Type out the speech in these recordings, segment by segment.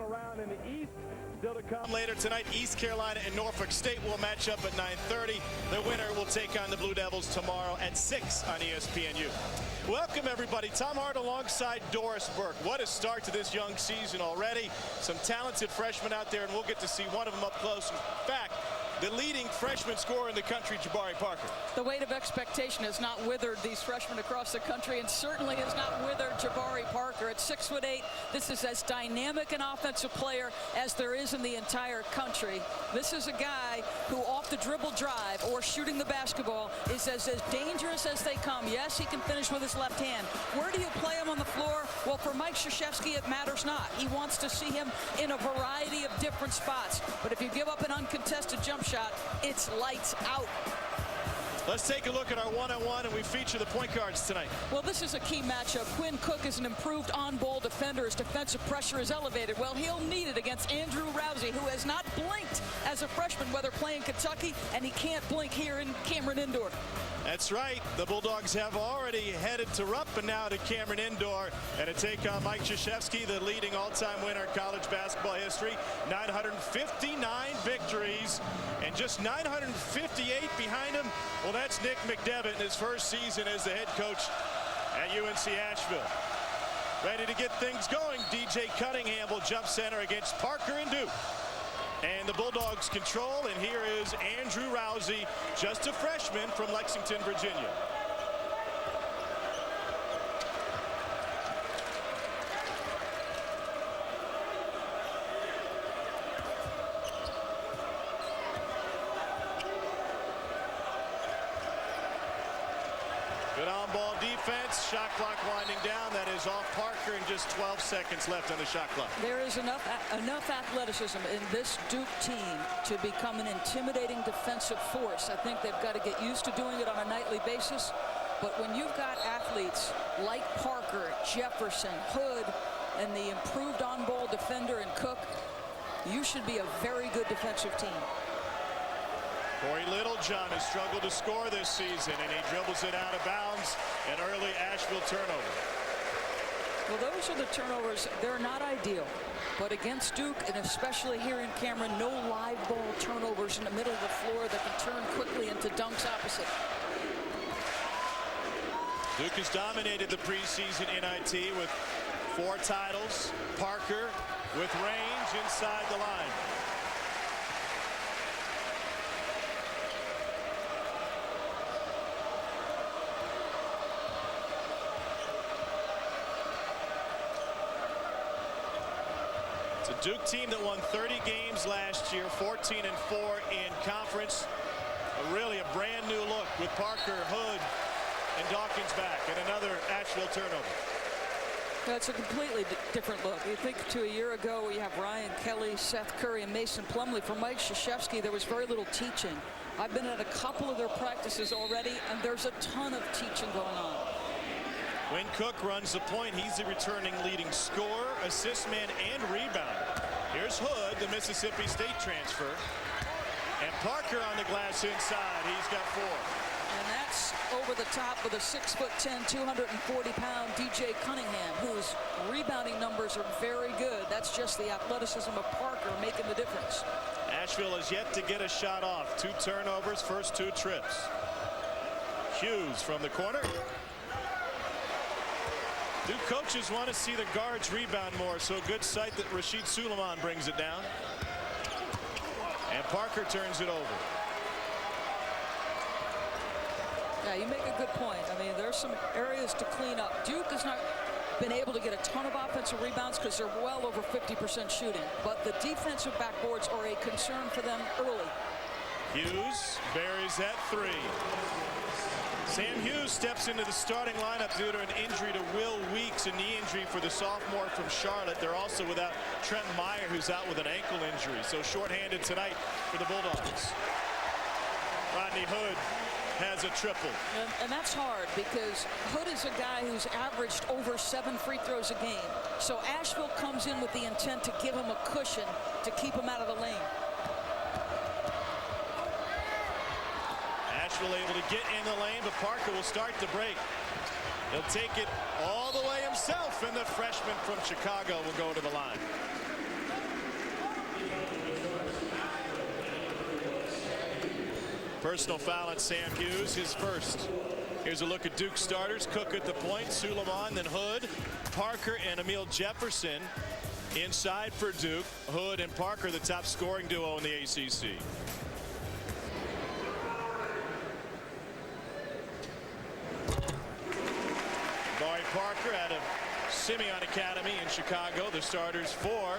final round in the East. Still to come later tonight, East Carolina and Norfolk State will match up at 9:30. The winner will take on the Blue Devils tomorrow at 6 on ESPNU. Welcome, everybody. Tom Hart alongside Doris Burke. What a start to this young season already. Some talented freshmen out there, and we'll get to see one of them up close. In fact, the leading freshman scorer in the country, J.Parker. The weight of expectation has not withered these freshmen across the country, and certainly has not withered J.Parker. At 6'8", this is as dynamic an offensive player as there is in the entire country. This is a guy who, off the dribble drive or shooting the basketball, is as dangerous as they come. Yes, he can finish with his left hand. Where do you play him on the floor? Well, for Mike Krzyzewski, it matters not. He wants to see him in a variety of different spots. But if you give up an uncontested jump shot, it's lights out. Let's take a look at our one-on-one, and we feature the point guards tonight. Well, this is a key matchup. Quinn Cook is an improved on-ball defender. His defensive pressure is elevated. Well, he'll need it against Andrew Rousey, who has not blinked as a freshman, whether playing Kentucky, and he can't blink here in Cameron Indoor. That's right. The Bulldogs have already headed to Rupp and now to Cameron Indoor, and to take on Mike Krzyzewski, the leading all-time winner in college basketball history. 959 victories and just 958 behind him. Well, that's Nick McDevitt in his first season as the head coach at UNC Asheville. Ready to get things going. DJ Cunningham will jump center against Parker and Duke. And the Bulldogs control, and here is Andrew Rousey, just a freshman from Lexington, Virginia. Good on-ball defense. Shot clock winding down. That is off Parker, and just 12 seconds left on the shot clock. There is enough athleticism in this Duke team to become an intimidating defensive force. I think they've got to get used to doing it on a nightly basis. But when you've got athletes like Parker, Jefferson, Hood, and the improved on-ball defender in Cook, you should be a very good defensive team. Corey Littlejohn has struggled to score this season, and he dribbles it out of bounds. An early Asheville turnover. Well, those are the turnovers. They're not ideal. But against Duke, and especially here in Cameron, no live ball turnovers in the middle of the floor that can turn quickly into dunks opposite. Duke has dominated the preseason NIT with 4 titles. Parker with range inside the line. It's a Duke team that won 30 games last year, 14-4 in conference. Really a brand new look with Parker, Hood, and Dawkins back, and another Asheville turnover. That's a completely different look. You think to a year ago, we have Ryan Kelly, Seth Curry, and Mason Plumlee. For Mike Krzyzewski, there was very little teaching. I've been at a couple of their practices already, and there's a ton of teaching going on. Quinn Cook runs the point. He's the returning leading scorer, assist man, and rebounder. Here's Hood, the Mississippi State transfer. And Parker on the glass inside. He's got 4. And that's over the top with a 6'10", 240-pound DJ Cunningham, whose rebounding numbers are very good. That's just the athleticism of Parker making the difference. Asheville has yet to get a shot off. 2 turnovers, first 2 trips. Hughes from the corner. Duke coaches want to see the guards rebound more, so a good sight that Rashid Suleiman brings it down. And Parker turns it over. Yeah, you make a good point. I mean, there's some areas to clean up. Duke has not been able to get a ton of offensive rebounds because they're well over 50% shooting. But the defensive backboards are a concern for them early. Hughes buries that 3. Sam Hughes steps into the starting lineup due to an injury to Will Weeks, a knee injury for the sophomore from Charlotte. They're also without Trent Meyer, who's out with an ankle injury. So shorthanded tonight for the Bulldogs. Rodney Hood has a triple. And that's hard because Hood is a guy who's averaged over 7 free throws a game. So Asheville comes in with the intent to give him a cushion to keep him out of the lane. Asheville able to get in the lane, but Parker will start the break. He'll take it all the way himself, and the freshman from Chicago will go to the line. Personal foul on Sam Hughes, his first. Here's a look at Duke starters. Cook at the point, Suleiman, then Hood, Parker, and Emil Jefferson. Inside for Duke, Hood and Parker, the top scoring duo in the ACC. J.Parker out of Simeon Academy in Chicago. The starters for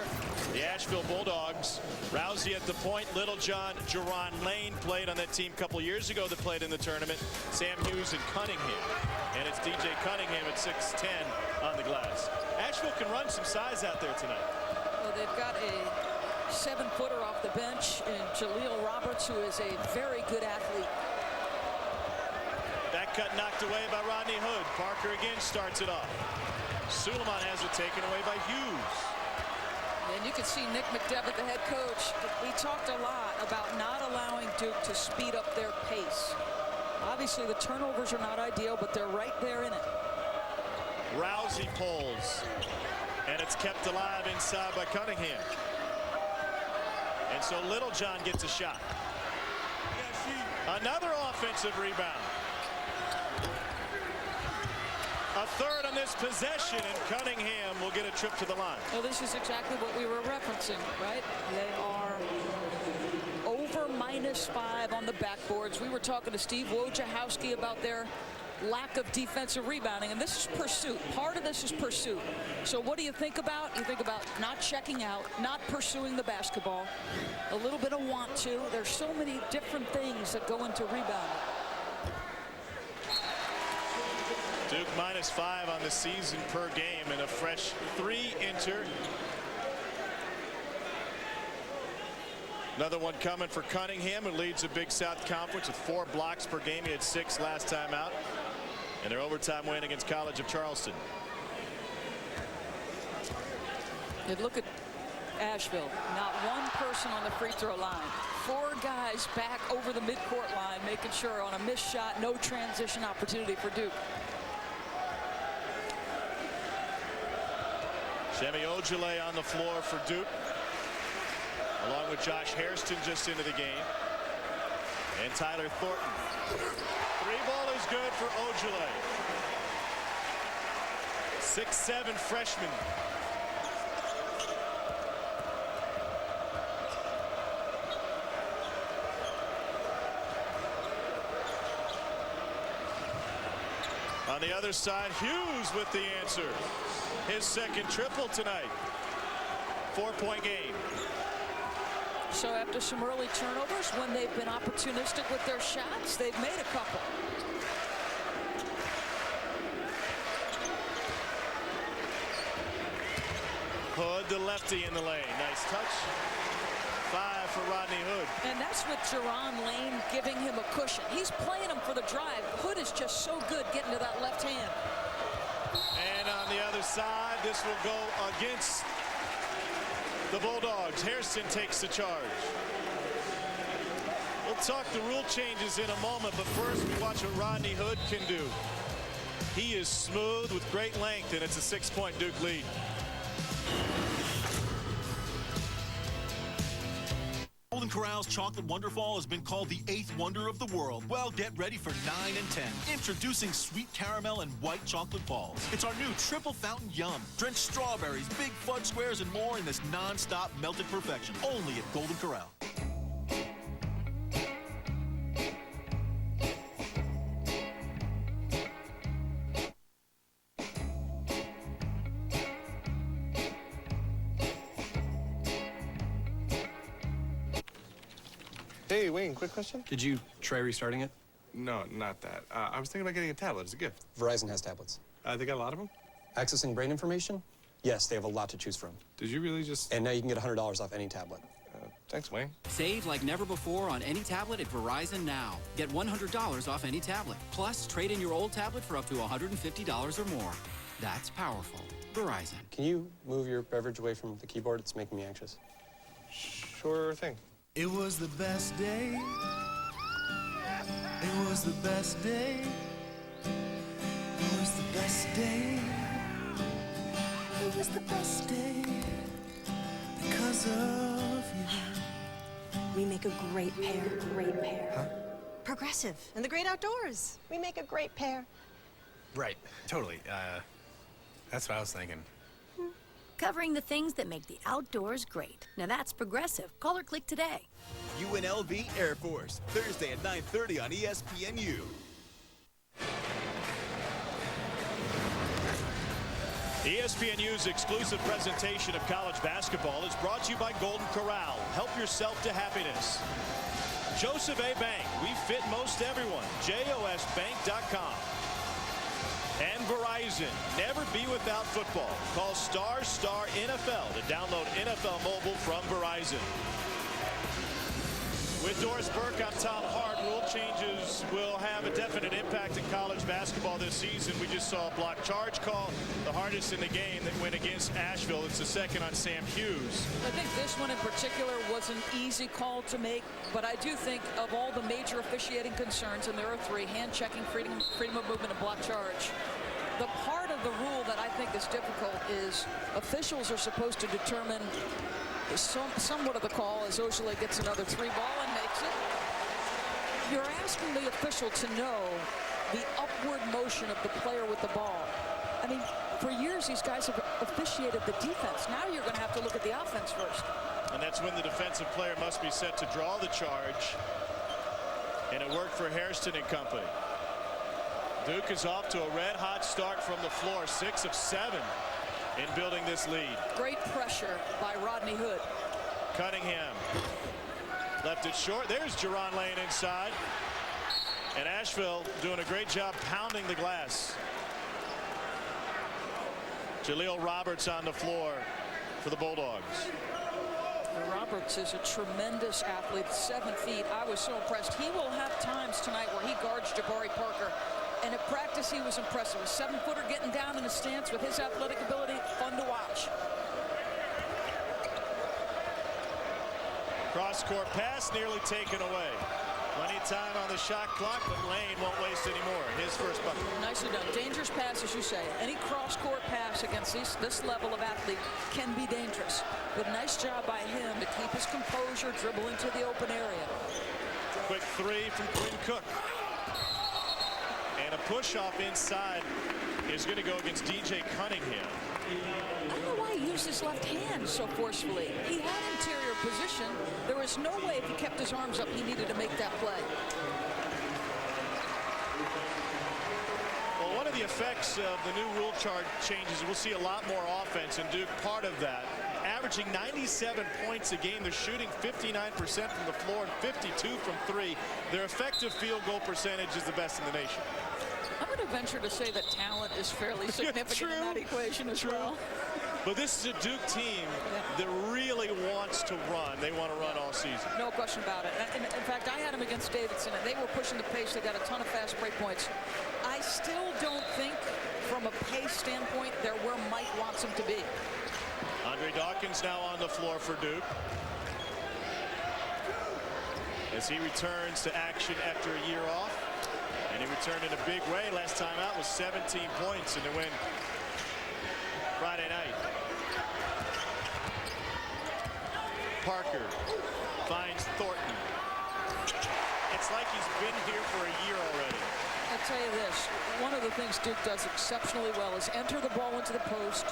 the Asheville Bulldogs. Rousey at the point. Littlejohn, Jerron Lane played on that team a couple years ago that played in the tournament. Sam Hughes and Cunningham. And it's DJ Cunningham at 6'10" on the glass. Asheville can run some size out there tonight. Well, they've got a 7-footer off the bench in Jaleel Roberts, who is a very good athlete. That cut knocked away by Rodney Hood. Parker again starts it off. Suleiman has it taken away by Hughes. And you can see Nick McDevitt, the head coach. He talked a lot about not allowing Duke to speed up their pace. Obviously, the turnovers are not ideal, but they're right there in it. Rousey pulls, and it's kept alive inside by Cunningham. And so Littlejohn gets a shot. Another offensive rebound. A third on this possession, and Cunningham will get a trip to the line. Well, this is exactly what we were referencing, right? They are over -5 on the backboards. We were talking to Steve Wojciechowski about their lack of defensive rebounding, and this is pursuit. Part of this is pursuit. So what do you think about? You think about not checking out, not pursuing the basketball, a little bit of want to. There's so many different things that go into rebounding. Duke -5 on the season per game, and a fresh 3 entered. Another one coming for Cunningham, who leads the Big South Conference with 4 blocks per game. He had 6 last time out in their overtime win against College of Charleston. And look at Asheville. Not one person on the free throw line. 4 guys back over the midcourt line, making sure on a missed shot, no transition opportunity for Duke. Shemi Ojale on the floor for Duke, along with Josh Hairston just into the game, and Tyler Thornton. 3-ball is good for Ojale. 6'7" freshman. On the other side, Hughes with the answer. His second triple tonight. 4-point game. So after some early turnovers, when they've been opportunistic with their shots, they've made a couple. Hood, the lefty in the lane. Nice touch. 5 for Rodney Hood. And that's with Jerron Lane giving him a cushion. He's playing him for the drive. Hood is just so good getting to that left hand. And on the other side, this will go against the Bulldogs. Hairston takes the charge. We'll talk the rule changes in a moment, but first we watch what Rodney Hood can do. He is smooth with great length, and it's a 6-point Duke lead. Golden Corral's Chocolate Wonderfall has been called the 8th wonder of the world. Well, get ready for 9 and 10. Introducing sweet caramel and white chocolate balls. It's our new triple fountain yum. Drenched strawberries, big fudge squares, and more in this non-stop melted perfection. Only at Golden Corral. Hey, Wayne, quick question? Did you try restarting it? No, not that. I was thinking about getting a tablet as a gift. Verizon has tablets. They got a lot of them? Accessing brain information? Yes, they have a lot to choose from. Did you really just... And now you can get $100 off any tablet. Thanks, Wayne. Save like never before on any tablet at Verizon now. Get $100 off any tablet. Plus, trade in your old tablet for up to $150 or more. That's powerful. Verizon. Can you move your beverage away from the keyboard? It's making me anxious. Sure thing. It was the best day. It was the best day. It was the best day. It was the best day because of you. We make a great pair, great pair. Huh? Progressive and the great outdoors. We make a great pair. Right. Totally. That's what I was thinking. Covering the things that make the outdoors great. Now that's Progressive. Call or click today. UNLV Air Force, Thursday at 9:30 on ESPNU. ESPNU's exclusive presentation of college basketball is brought to you by Golden Corral. Help yourself to happiness. Joseph A. Bank, we fit most everyone. JOSbank.com. And Verizon, never be without football. Call ** NFL to download NFL Mobile from Verizon. With Doris Burke, I'm Tom Hart. Rule changes will have a definite impact in college basketball this season. We just saw a block charge call, the hardest in the game, that went against Asheville. It's the second on Sam Hughes. I think this one in particular was an easy call to make, but I do think of all the major officiating concerns, and there are three: hand checking, freedom of movement, and block charge. The part of the rule that I think is difficult is officials are supposed to determine somewhat of the call as Ojale gets another three ball and makes it. You're asking the official to know the upward motion of the player with the ball. I mean, for years these guys have officiated the defense. Now you're going to have to look at the offense first. And that's when the defensive player must be set to draw the charge. And it worked for Hairston and company. Duke is off to a red-hot start from the floor, 6 of 7 in building this lead. Great pressure by Rodney Hood. Cunningham left it short. There's Jerron Lane inside. And Asheville doing a great job pounding the glass. Jaleel Roberts on the floor for the Bulldogs. Roberts is a tremendous athlete, 7 feet. I was so impressed. He will have times tonight where he guards J.Parker. And at practice, he was impressive. A 7-footer getting down in a stance with his athletic ability, fun to watch. Cross-court pass nearly taken away. Plenty of time on the shot clock, but Lane won't waste any more. His first bucket. Nicely done. Dangerous pass, as you say. Any cross-court pass against this level of athlete can be dangerous. But nice job by him to keep his composure, dribble into the open area. Quick three from Quinn Cook. And a push-off inside is going to go against DJ Cunningham. I don't know why he used his left hand so forcefully. He had interior position. There was no way if he kept his arms up he needed to make that play. Well, one of the effects of the new rule charge changes, we'll see a lot more offense, and Duke part of that. Averaging 97 points a game. They're shooting 59% from the floor and 52 from three. Their effective field goal percentage is the best in the nation. I'm going to venture to say that talent is fairly significant in that equation as well. But this is a Duke team that really wants to run. They want to run all season. No question about it. In fact, I had them against Davidson, and they were pushing the pace. They got a ton of fast break points. I still don't think, from a pace standpoint, they're where Mike wants them to be. Andre Dawkins now on the floor for Duke, as he returns to action after a year off. And he returned in a big way. Last time out was 17 points in the win Friday night. Parker finds Thornton. It's like he's been here for a year already. I'll tell you this, one of the things Duke does exceptionally well is enter the ball into the post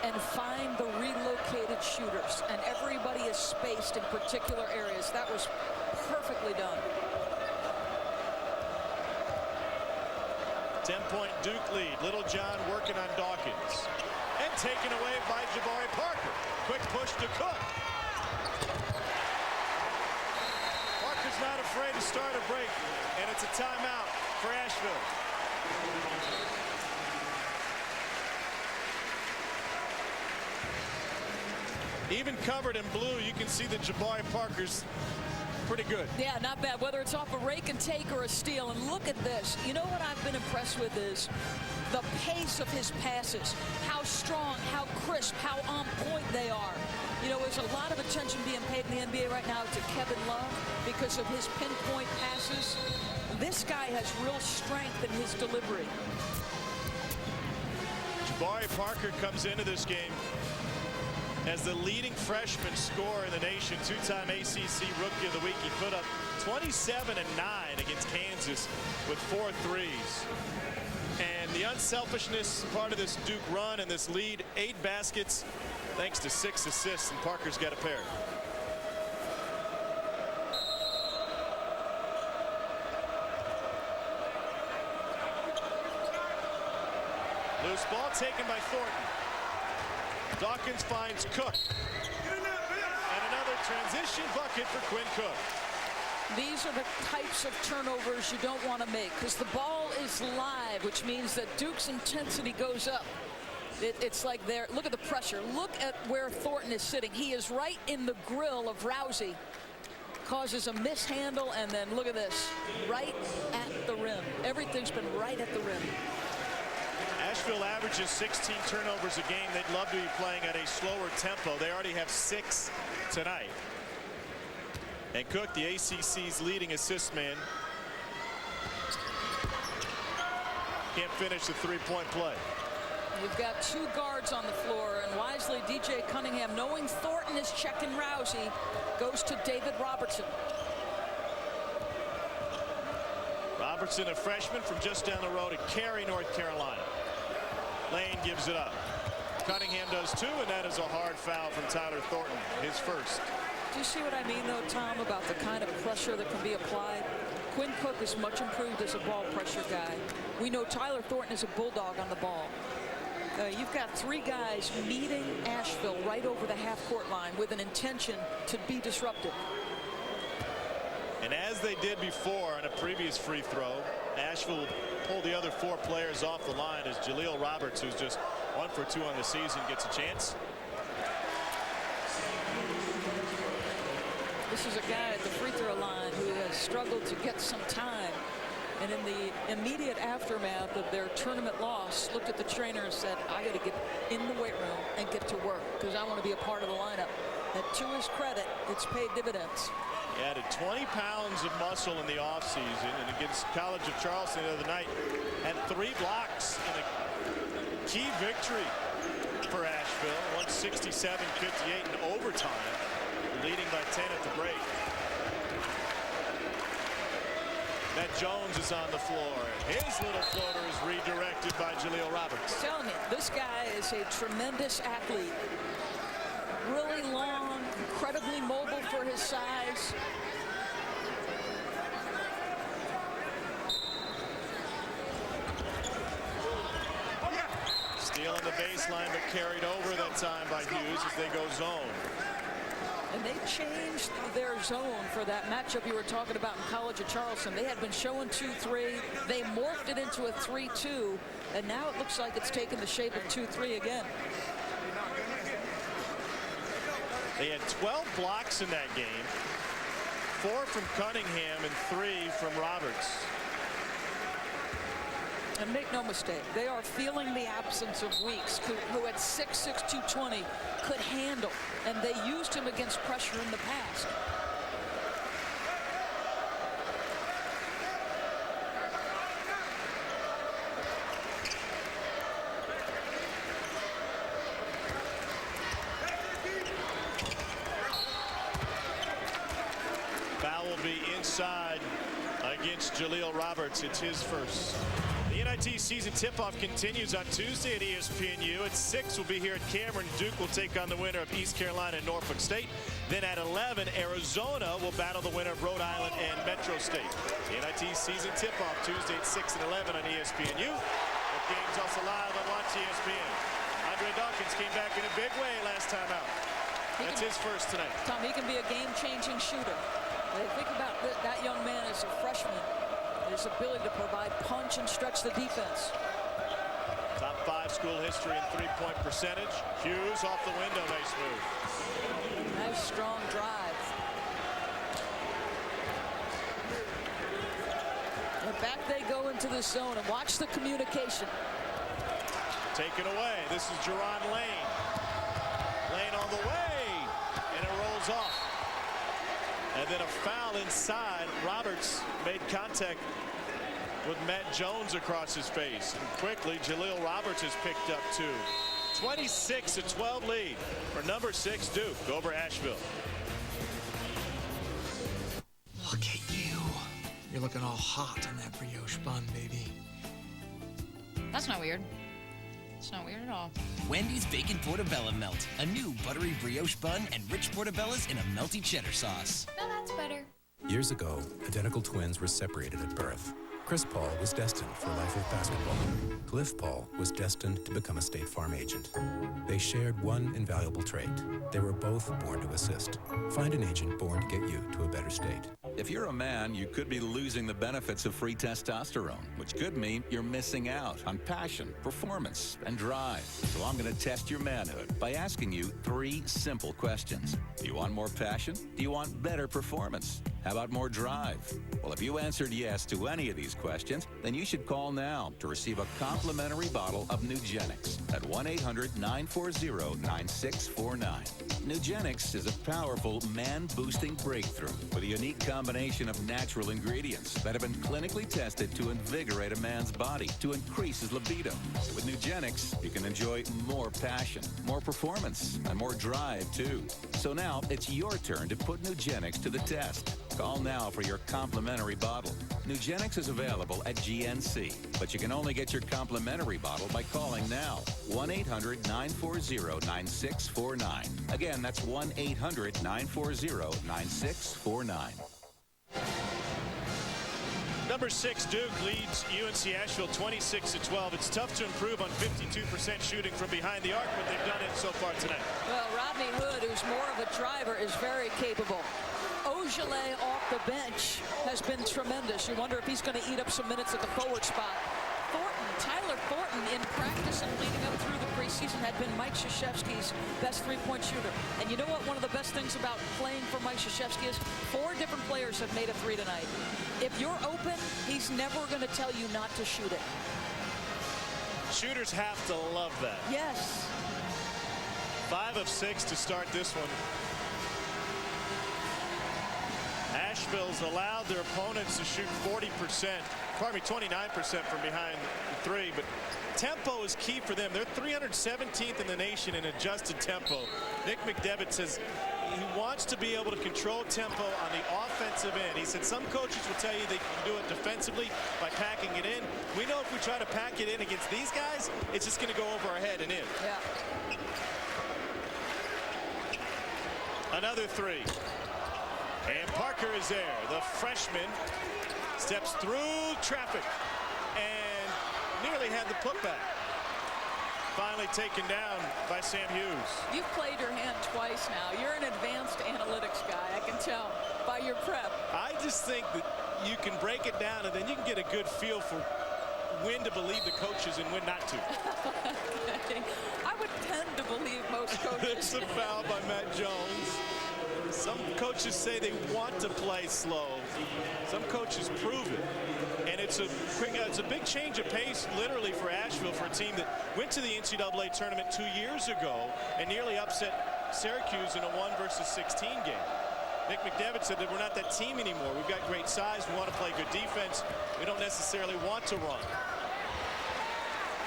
and find the relocated shooters. And everybody is spaced in particular areas. That was perfectly done. 10-point Duke lead. Little John working on Dawkins. And taken away by J.Parker. Quick push to Cook. Parker's not afraid to start a break. And it's a timeout for Asheville. Even covered in blue, you can see that J.Parker's pretty good. Yeah, not bad, whether it's off a rake and take or a steal. And look at this. You know what I've been impressed with is the pace of his passes, how strong, how crisp, how on point they are. You know, there's a lot of attention being paid in the NBA right now to Kevin Love because of his pinpoint passes. This guy has real strength in his delivery. J.Parker comes into this game as the leading freshman scorer in the nation, two-time ACC Rookie of the Week. He put up 27 and 9 against Kansas with 4 threes. And the unselfishness part of this Duke run and this lead, 8 baskets thanks to 6 assists, and Parker's got a pair. Loose ball taken by Thornton. Dawkins finds Cook. And another transition bucket for Quinn Cook. These are the types of turnovers you don't want to make, because the ball is live, which means that Duke's intensity goes up. It's like there. Look at the pressure. Look at where Thornton is sitting. He is right in the grill of Rousey. Causes a mishandle, and then look at this. Right at the rim. Everything's been right at the rim. Asheville averages 16 turnovers a game. They'd love to be playing at a slower tempo. They already have 6 tonight. And Cook, the ACC's leading assist man, can't finish the three-point play. You've got 2 guards on the floor, and wisely DJ Cunningham, knowing Thornton is checking Rousey, goes to David Robertson. Robertson, a freshman from just down the road at Cary, North Carolina. Lane gives it up. Cunningham does too, and that is a hard foul from Tyler Thornton, his first. Do you see what I mean, though, Tom, about the kind of pressure that can be applied? Quinn Cook is much improved as a ball pressure guy. We know Tyler Thornton is a bulldog on the ball. You've got 3 guys meeting Asheville right over the half-court line with an intention to be disruptive. And as they did before on a previous free throw, Asheville pulled the other 4 players off the line as Jaleel Roberts, who's just 1 for 2 on the season, gets a chance. This is a guy at the free throw line who has struggled to get some time. And in the immediate aftermath of their tournament loss, looked at the trainer and said, I got to get in the weight room and get to work because I want to be a part of the lineup. And to his credit, it's paid dividends. He added 20 pounds of muscle in the offseason, and against College of Charleston the other night, had 3 blocks in a key victory for Asheville, 167-58 in overtime, leading by 10 at the break. Matt Jones is on the floor. His little floater is redirected by Jaleel Roberts. I'm telling you, this guy is a tremendous athlete. Really long, incredibly mobile for his size. Steal on the baseline, but carried over that time by Hughes as they go zone. And they changed their zone for that matchup you were talking about in College of Charleston. They had been showing 2-3. They morphed it into a 3-2. And now it looks like it's taken the shape of 2-3 again. They had 12 blocks in that game. 4 from Cunningham and 3 from Roberts. And make no mistake, they are feeling the absence of Weeks, who at 6'6", 220 could handle, and they used him against pressure in the past. Foul will be inside against Jaleel Roberts. It's his first. The NIT season tip-off continues on Tuesday at ESPNU. At 6, we'll be here at Cameron. Duke will take on the winner of East Carolina and Norfolk State. Then at 11, Arizona will battle the winner of Rhode Island and Metro State. The NIT season tip-off Tuesday at 6 and 11 on ESPNU. The game's also live on Watch ESPN. Andre Dawkins came back in a big way last time out. That's his first tonight. Tom, he can be a game-changing shooter. Think about that young man as a freshman. His ability to provide punch and stretch the defense. Top 5 school history in three-point percentage. Hughes off the window. Nice move. Nice strong drive. And back they go into the zone, and watch the communication. Taken away. This is Jerron Lane. Lane on the way, and it rolls off. And then a foul inside. Roberts made contact with Matt Jones across his face. And quickly, Jaleel Roberts is picked up too. 26-12 lead for number 6 Duke over Asheville. Look at you. You're looking all hot on that brioche bun, baby. That's not weird. It's not weird at all. Wendy's Bacon Portobello Melt. A new buttery brioche bun and rich portobellas in a melty cheddar sauce. No, that's better. Years ago, identical twins were separated at birth. Chris Paul was destined for life of basketball. Cliff Paul was destined to become a State Farm agent. They shared one invaluable trait. They were both born to assist. Find an agent born to get you to a better state. If you're a man, you could be losing the benefits of free testosterone, which could mean you're missing out on passion, performance, and drive. So I'm going to test your manhood by asking you 3 simple questions. Do you want more passion? Do you want better performance? How about more drive? Well, if you answered yes to any of these questions, then you should call now to receive a complimentary bottle of Nugenix at 1-800-940-9649. Nugenix is a powerful man-boosting breakthrough with a unique combination of natural ingredients that have been clinically tested to invigorate a man's body to increase his libido. With Nugenix, you can enjoy more passion, more performance, and more drive, too. So now it's your turn to put Nugenix to the test. Call now for your complimentary bottle. Nugenix is available at GNC, but you can only get your complimentary bottle by calling now. 1-800-940-9649. Again, that's 1-800-940-9649. Number 6 Duke leads UNC Asheville 26-12. It's tough to improve on 52% shooting from behind the arc, but they've done it so far tonight. Well, Rodney Hood, who's more of a driver, is very capable. Ogilvy off the bench has been tremendous. You wonder if he's going to eat up some minutes at the forward spot. Tyler Thornton, in practice and leading up through the preseason, had been Mike Krzyzewski's best three-point shooter. And you know what? One of the best things about playing for Mike Krzyzewski is 4 different players have made a 3 tonight. If you're open, he's never going to tell you not to shoot it. Shooters have to love that. Yes. 5 of 6 to start this one. Asheville's allowed their opponents to shoot 29% from behind the 3, but tempo is key for them. They're 317th in the nation in adjusted tempo. Nick McDevitt says he wants to be able to control tempo on the offensive end. He said some coaches will tell you they can do it defensively by packing it in. We know if we try to pack it in against these guys, it's just going to go over our head and in. Yeah. Another 3. And Parker is there. The freshman steps through traffic and nearly had the putback. Finally taken down by Sam Hughes. You've played your hand twice now. You're an advanced analytics guy, I can tell by your prep. I just think that you can break it down and then you can get a good feel for when to believe the coaches and when not to. Okay. I would tend to believe most coaches. It's a foul by Matt Jones. Some coaches say they want to play slow. Some coaches prove it. And it's a big change of pace, literally, for Asheville, for a team that went to the NCAA tournament 2 years ago and nearly upset Syracuse in a 1-16 game. Nick McDevitt said that we're not that team anymore. We've got great size. We want to play good defense. We don't necessarily want to run.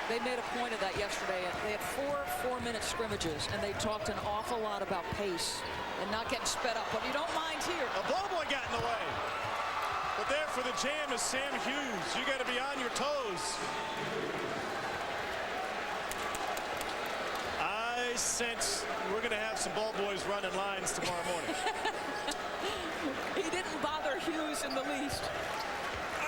They made a point of that yesterday. They had 4 4-minute scrimmages, and they talked an awful lot about pace and not getting sped up. But you don't mind here. A ball boy got in the way. But there for the jam is Sam Hughes. You got to be on your toes. I sense we're going to have some ball boys running lines tomorrow morning. He didn't bother Hughes in the least.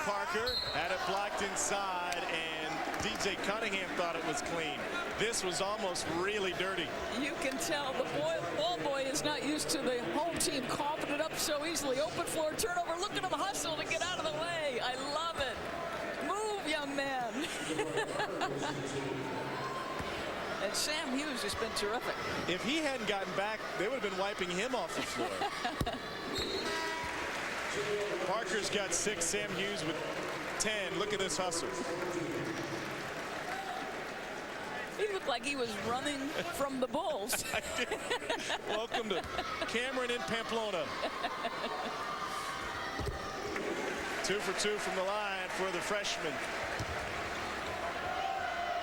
Parker had it blocked inside, and DJ Cunningham thought it was clean. This was almost really dirty. You can tell the ball boy is not used to the home team coughing it up so easily. Open floor turnover. Look at him hustle to get out of the way. I love it. Move, young man. And Sam Hughes has been terrific. If he hadn't gotten back, they would have been wiping him off the floor. Parker's got 6, Sam Hughes with 10. Look at this hustle. He looked like he was running from the Bulls. Welcome to Cameron in Pamplona. 2 for 2 from the line for the freshman.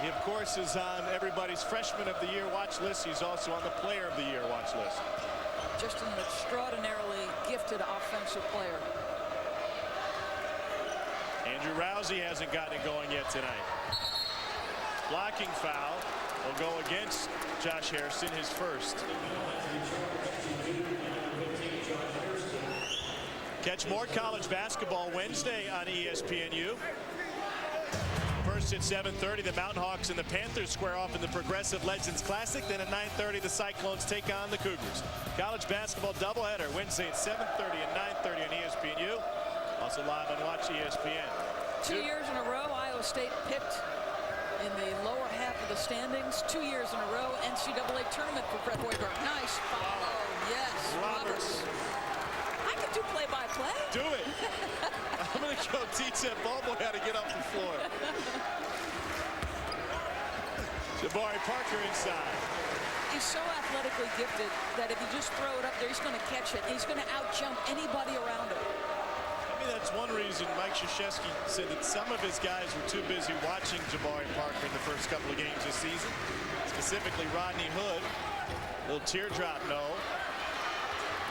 He, of course, is on everybody's Freshman of the Year watch list. He's also on the Player of the Year watch list. Just an extraordinarily gifted offensive player. Andrew Rousey hasn't gotten it going yet tonight. Blocking foul will go against Josh Harrison, his first. Catch more college basketball Wednesday on ESPNU. First at 7:30, the Mountain Hawks and the Panthers square off in the Progressive Legends Classic. Then at 9:30, the Cyclones take on the Cougars. College basketball doubleheader Wednesday at 7:30 and 9:30 on ESPNU. Also live on Watch ESPN. 2 years in a row, Iowa State picked in the lower half of the standings. 2 years in a row, NCAA tournament for Fred Hoiberg. Nice follow. Yes, Roberts. I could do play-by-play. Do it. I'm going to go teach that ball boy how to get off the floor. J.Parker Parker inside. He's so athletically gifted that if you just throw it up there, he's going to catch it. He's going to out-jump anybody around him. Maybe that's one reason Mike Krzyzewski said that some of his guys were too busy watching J.Parker Parker in the first couple of games this season. Specifically Rodney Hood. Little teardrop no.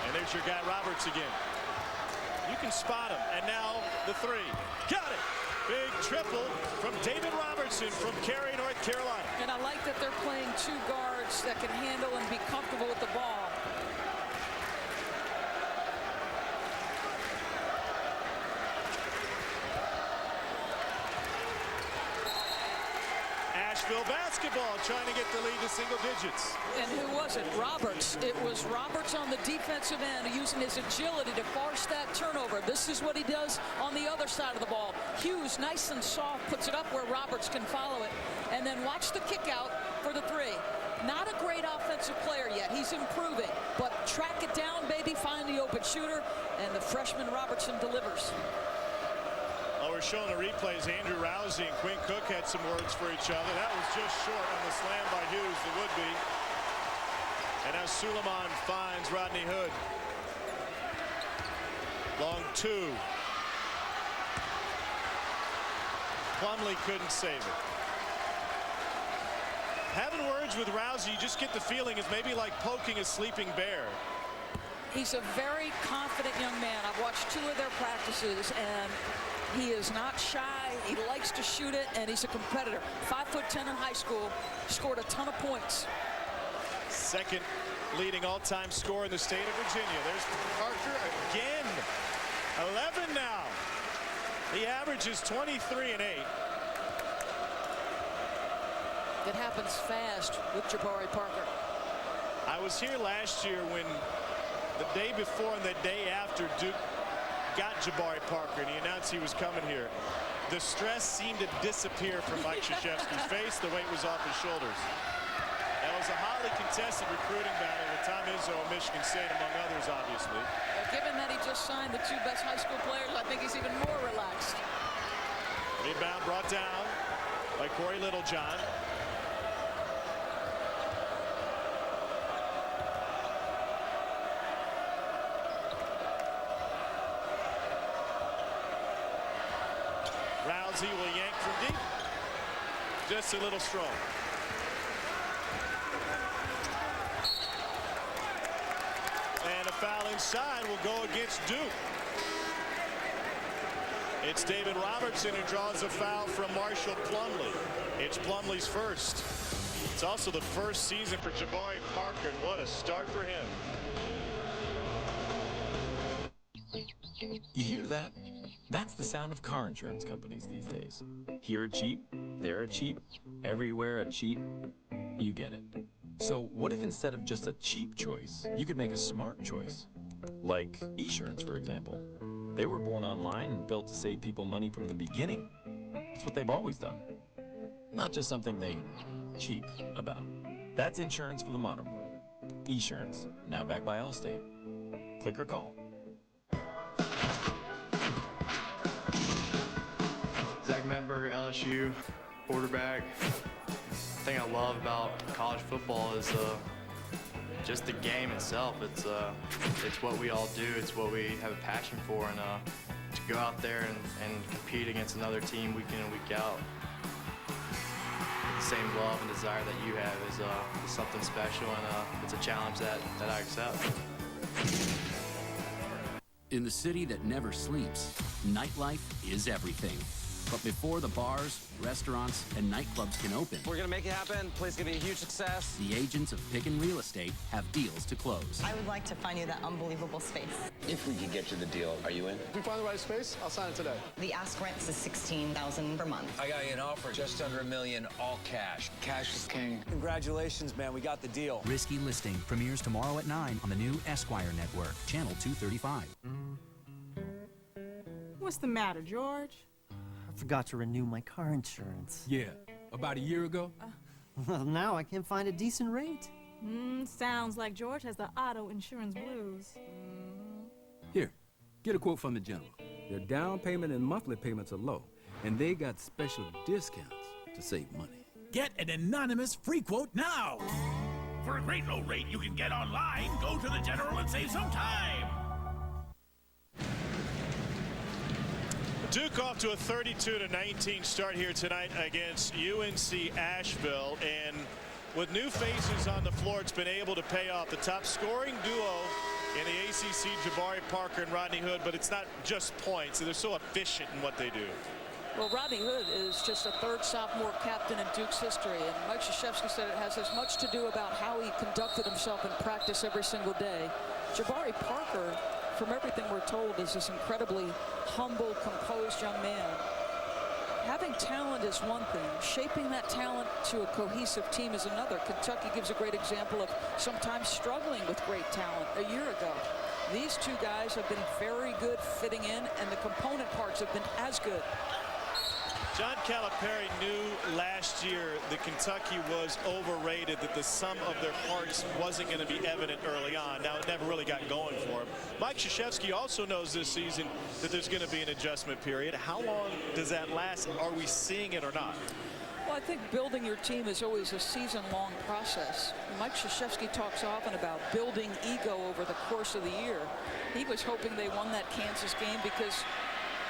And there's your guy Roberts again. You can spot him. And now the three. Got it. Big triple from David Robertson from Cary, North Carolina. And I like that they're playing two guards that can handle and be comfortable with the ball. Asheville basketball trying to get the lead to single digits. And who was it? Roberts. It was Roberts on the defensive end using his agility to force that turnover. This is what he does on the other side of the ball. Hughes, nice and soft, puts it up where Roberts can follow it. And then watch the kick out for the three. Not a great offensive player yet. He's improving. But track it down, baby. Find the open shooter. And the freshman Robertson delivers. We're showing the replays. Andrew Rousey and Quinn Cook had some words for each other. That was just short on the slam by Hughes, the would-be. And now Suleiman finds Rodney Hood. Long two. Plumlee couldn't save it. Having words with Rousey, you just get the feeling it's maybe like poking a sleeping bear. He's a very confident young man. I've watched two of their practices, and he is not shy. He likes to shoot it, and he's a competitor. 5'10" in high school, scored a ton of points. Second leading all-time scorer in the state of Virginia. There's Parker again. 11 now. He averages 23 and 8. It happens fast with J.Parker Parker. I was here last year when the day before and the day after Duke got J.Parker Parker and he announced he was coming here. The stress seemed to disappear from Mike Krzyzewski's face. The weight was off his shoulders. That was a hotly contested recruiting battle with Tom Izzo of Michigan State, among others, obviously. Given that he just signed the two best high school players, I think he's even more relaxed. Rebound brought down by Corey Littlejohn. Rousey will yank from deep. Just a little strong. And a foul inside will go against Duke. It's David Robertson who draws a foul from Marshall Plumlee. It's Plumlee's first. It's also the first season for J.Parker Parker, and what a start for him. You hear that? That's the sound of car insurance companies these days. Here a cheap, there a cheap, everywhere a cheap. You get it. So what if instead of just a cheap choice, you could make a smart choice? Like Esurance, for example. They were born online and built to save people money from the beginning. It's what they've always done. Not just something they cheap about. That's insurance for the modern world. Esurance, now backed by Allstate. Click or call. Zach Medberg, LSU, quarterback. The thing I love about college football is just the game itself. It's what we all do. It's what we have a passion for, and to go out there and compete against another team week in and week out. the same love and desire that you have is something special, and it's a challenge that I accept. In the city that never sleeps, nightlife is everything. But before the bars, restaurants, and nightclubs can open, we're going to make it happen. Place is going to be a huge success. The agents of Picken Real Estate have deals to close. I would like to find you that unbelievable space. If we can get you the deal, are you in? If we find the right space, I'll sign it today. The ask rent is $16,000 per month. I got you an offer just under $1 million, all cash. Cash is king. Congratulations, man. We got the deal. Risky Listing premieres tomorrow at 9 on the new Esquire Network, Channel 235. What's the matter, George? I forgot to renew my car insurance. Yeah, about a year ago. Well, now I can't find a decent rate. Sounds like George has the auto insurance blues. Here, get a quote from the general. Their down payment and monthly payments are low, and they got special discounts to save money. Get an anonymous free quote now. For a great low rate you can get online, go to the general and save some time. Duke off to a 32-19 start here tonight against UNC Asheville, and with new faces on the floor, it's been able to pay off. The top scoring duo in the ACC, J.Parker Parker and Rodney Hood, but it's not just points. They're so efficient in what they do. Well, Rodney Hood is just a third sophomore captain in Duke's history, and Mike Krzyzewski said it has as much to do about how he conducted himself in practice every single day. J.Parker Parker, from everything we're told, is this incredibly humble, composed young man. Having talent is one thing. Shaping that talent to a cohesive team is another. Kentucky gives a great example of sometimes struggling with great talent a year ago. These two guys have been very good fitting in, and the component parts have been as good. John Calipari knew last year that Kentucky was overrated, that the sum of their parts wasn't going to be evident early on. Now, it never really got going for him. Mike Krzyzewski also knows this season that there's going to be an adjustment period. How long does that last? Are we seeing it or not? Well, I think building your team is always a season-long process. Mike Krzyzewski talks often about building ego over the course of the year. He was hoping they won that Kansas game because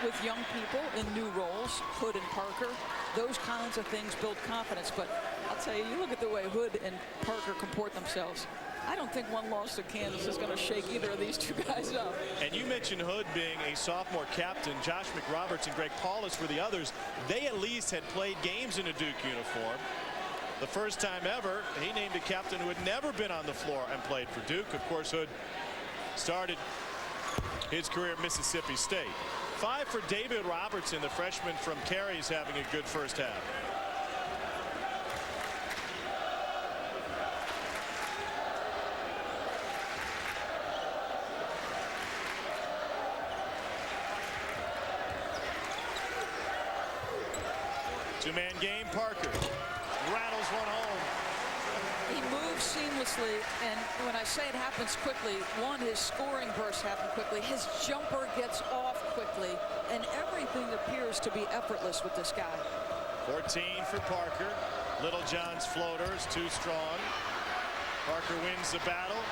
with young people in new roles, Hood and Parker, those kinds of things build confidence. But I'll tell you, you look at the way Hood and Parker comport themselves. I don't think one loss to Kansas is going to shake either of these two guys up. And you mentioned Hood being a sophomore captain. Josh McRoberts and Greg Paulus were the others. They at least had played games in a Duke uniform. The first time ever, he named a captain who had never been on the floor and played for Duke. Of course, Hood started his career at Mississippi State. 5 for David Robertson, the freshman from Cary, is having a good first half. Two-man game, Parker rattles one home. He moves seamlessly, and when I say it happens quickly, one, his scoring bursts happen quickly, his jumper gets off quickly, and everything appears to be effortless with this guy. 14 for Parker. Littlejohn's floater is too strong. Parker wins the battle.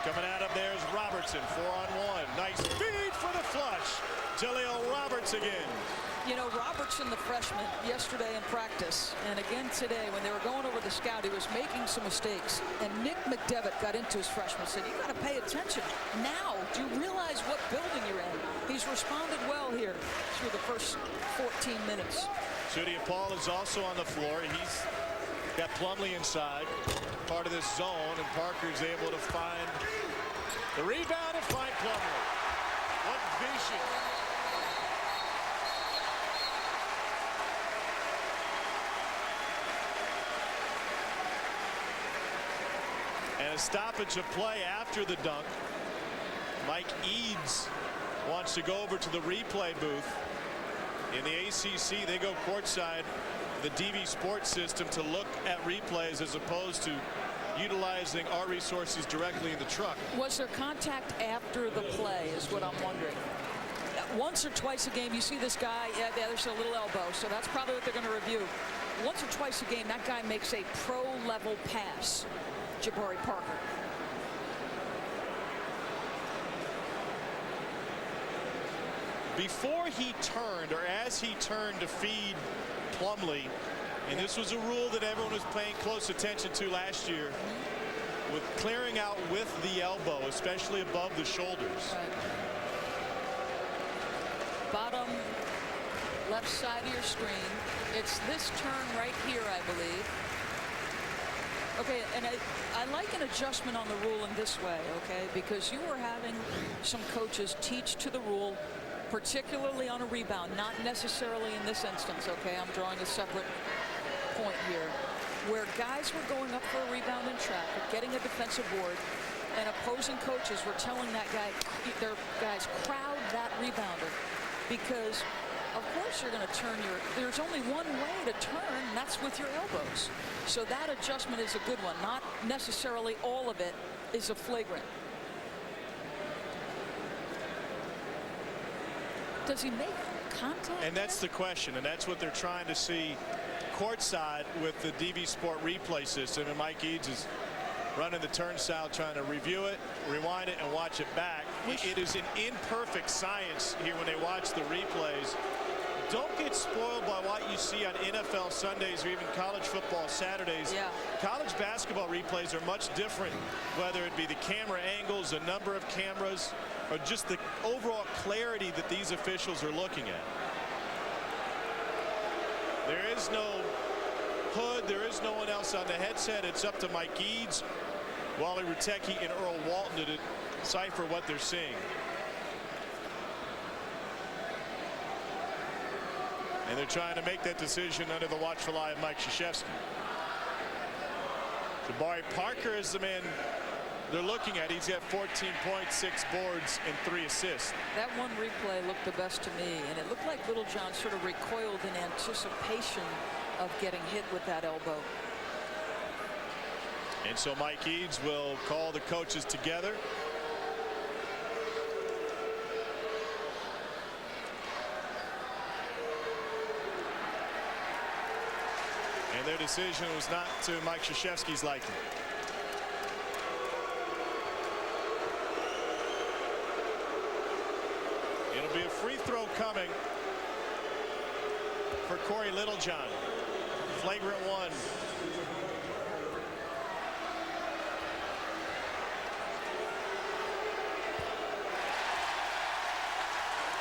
Coming out of there is Robertson, 4-on-1. Nice feed for the flush. Jaleel Roberts again. You know, Robertson, the freshman, yesterday in practice, and again today when they were going over the scout, he was making some mistakes. And Nick McDevitt got into his freshman and said, you got to pay attention. Now, do you realize what building you're in? He's responded well here through the first 14 minutes. Sudia Paul is also on the floor. He's got Plumlee inside, part of this zone, and Parker's able to find the rebound and find Plumlee. What vision. And a stoppage of play after the dunk. Mike Eads wants to go over to the replay booth. In the ACC, they go courtside, the DV Sports system, to look at replays as opposed to utilizing our resources directly in the truck. Was there contact after the play is what I'm wondering. Once or twice a game, you see this guy, there's a little elbow, so that's probably what they're going to review. Once or twice a game, that guy makes a pro-level pass. J.Parker Parker. Before he turned, or as he turned to feed Plumlee. And this was a rule that everyone was paying close attention to last year, with clearing out with the elbow, especially above the shoulders. Right. Bottom left side of your screen. It's this turn right here, I believe. Okay, and I like an adjustment on the rule in this way, okay, because you were having some coaches teach to the rule, particularly on a rebound, not necessarily in this instance, okay? I'm drawing a separate point here, where guys were going up for a rebound in traffic, getting a defensive board, and opposing coaches were telling that guy, their guys, crowd that rebounder, because of course you're going to turn there's only one way to turn, and that's with your elbows. So that adjustment is a good one. Not necessarily all of it is a flagrant. Does he make contact? And that's the question, and that's what they're trying to see courtside with the DV Sport replay system. And Mike Eads is running the turnstile, trying to review it, rewind it, and watch it back. It is an imperfect science here when they watch the replays. Don't get spoiled by what you see on NFL Sundays or even college football Saturdays. Yeah. College basketball replays are much different, whether it be the camera angles, the number of cameras, or just the overall clarity that these officials are looking at. There is no Hood. There is no one else on the headset. It's up to Mike Eads, Wally Rutecki, and Earl Walton to decipher what they're seeing. And they're trying to make that decision under the watchful eye of Mike Krzyzewski. J.Parker is the man they're looking at. He's got 14 points, 6 boards, and 3 assists. That one replay looked the best to me, and it looked like Little John sort of recoiled in anticipation of getting hit with that elbow. And so Mike Eads will call the coaches together. And their decision was not to Mike Krzyzewski's liking. It'll be a free throw coming for Corey Littlejohn. Flagrant one.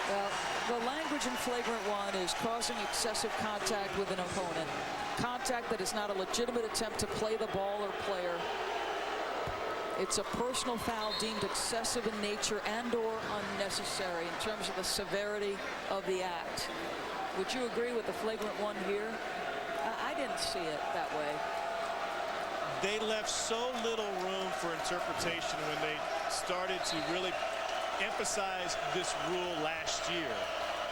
Well, the language in flagrant one is causing excessive contact with an opponent. Contact that is not a legitimate attempt to play the ball or player. It's a personal foul deemed excessive in nature and or unnecessary in terms of the severity of the act. Would you agree with the flagrant one here? I didn't see it that way. They left so little room for interpretation when they started to really emphasize this rule last year,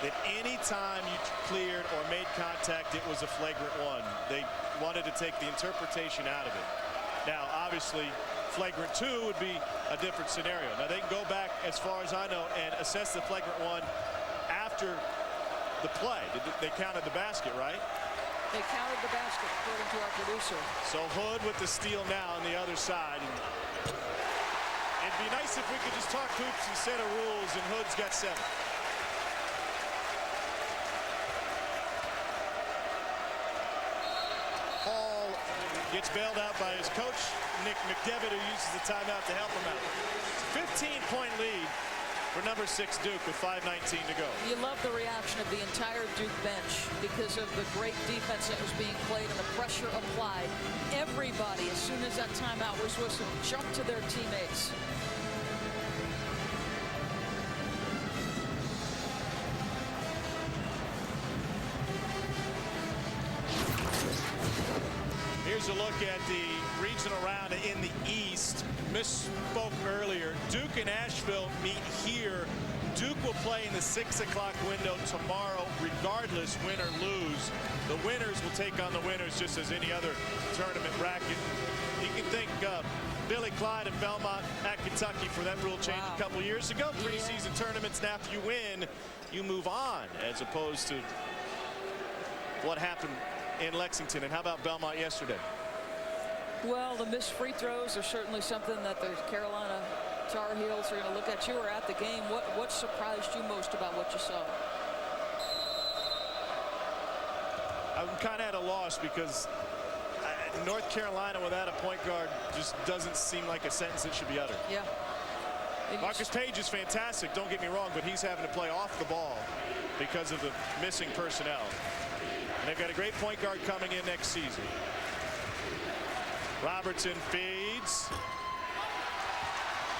that any time you cleared or made contact, it was a flagrant one. They wanted to take the interpretation out of it. Now, obviously, flagrant two would be a different scenario. Now, they can go back, as far as I know, and assess the flagrant one after the play. They counted the basket, right? They counted the basket, according to our producer. So Hood with the steal now on the other side. It'd be nice if we could just talk hoops instead of rules, and Hood's got 7. Hall gets bailed out by his coach, Nick McDevitt, who uses the timeout to help him out. 15-point lead for number 6 Duke with 5:19 to go. You love the reaction of the entire Duke bench because of the great defense that was being played and the pressure applied. Everybody, as soon as that timeout was whistled, jumped to their teammates. Here's a look at the regional round in the East. Misspoke earlier. Duke and Asheville meet here. Duke will play in the 6 o'clock window tomorrow, regardless, win or lose. The winners will take on the winners just as any other tournament bracket. You can thank Billy Clyde and Belmont at Kentucky for that rule change a couple years ago. Preseason tournaments, now if you win, you move on, as opposed to what happened in Lexington. And how about Belmont yesterday? Well, the missed free throws are certainly something that the Carolina Tar Heels are going to look at. You were at the game. What surprised you most about what you saw? I kind of at a loss because North Carolina without a point guard just doesn't seem like a sentence that should be uttered. Yeah. Marcus Page is fantastic, don't get me wrong, but he's having to play off the ball because of the missing personnel. And they've got a great point guard coming in next season. Robertson feeds.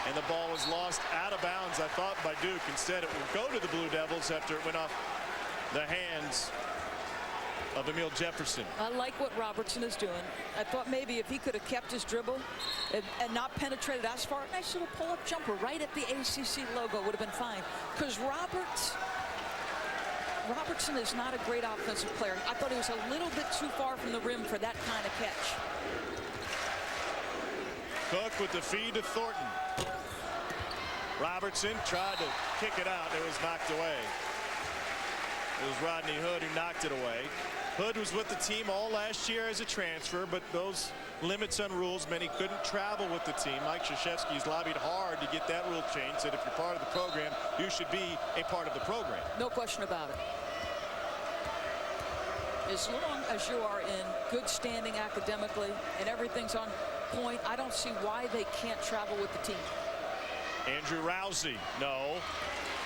And the ball was lost out of bounds, I thought, by Duke. Instead, it would go to the Blue Devils after it went off the hands of Emil Jefferson. I like what Robertson is doing. I thought maybe if he could have kept his dribble and not penetrated as far, a nice little pull-up jumper right at the ACC logo would have been fine. Because Robertson is not a great offensive player. I thought he was a little bit too far from the rim for that kind of catch. Cook with the feed to Thornton. Robertson tried to kick it out. It was knocked away. It was Rodney Hood who knocked it away. Hood was with the team all last year as a transfer, but those limits on rules meant he couldn't travel with the team. Mike Krzyzewski's lobbied hard to get that rule changed, said if you're part of the program, you should be a part of the program. No question about it. As long as you are in good standing academically and everything's on point, I don't see why they can't travel with the team. Andrew Rousey, no.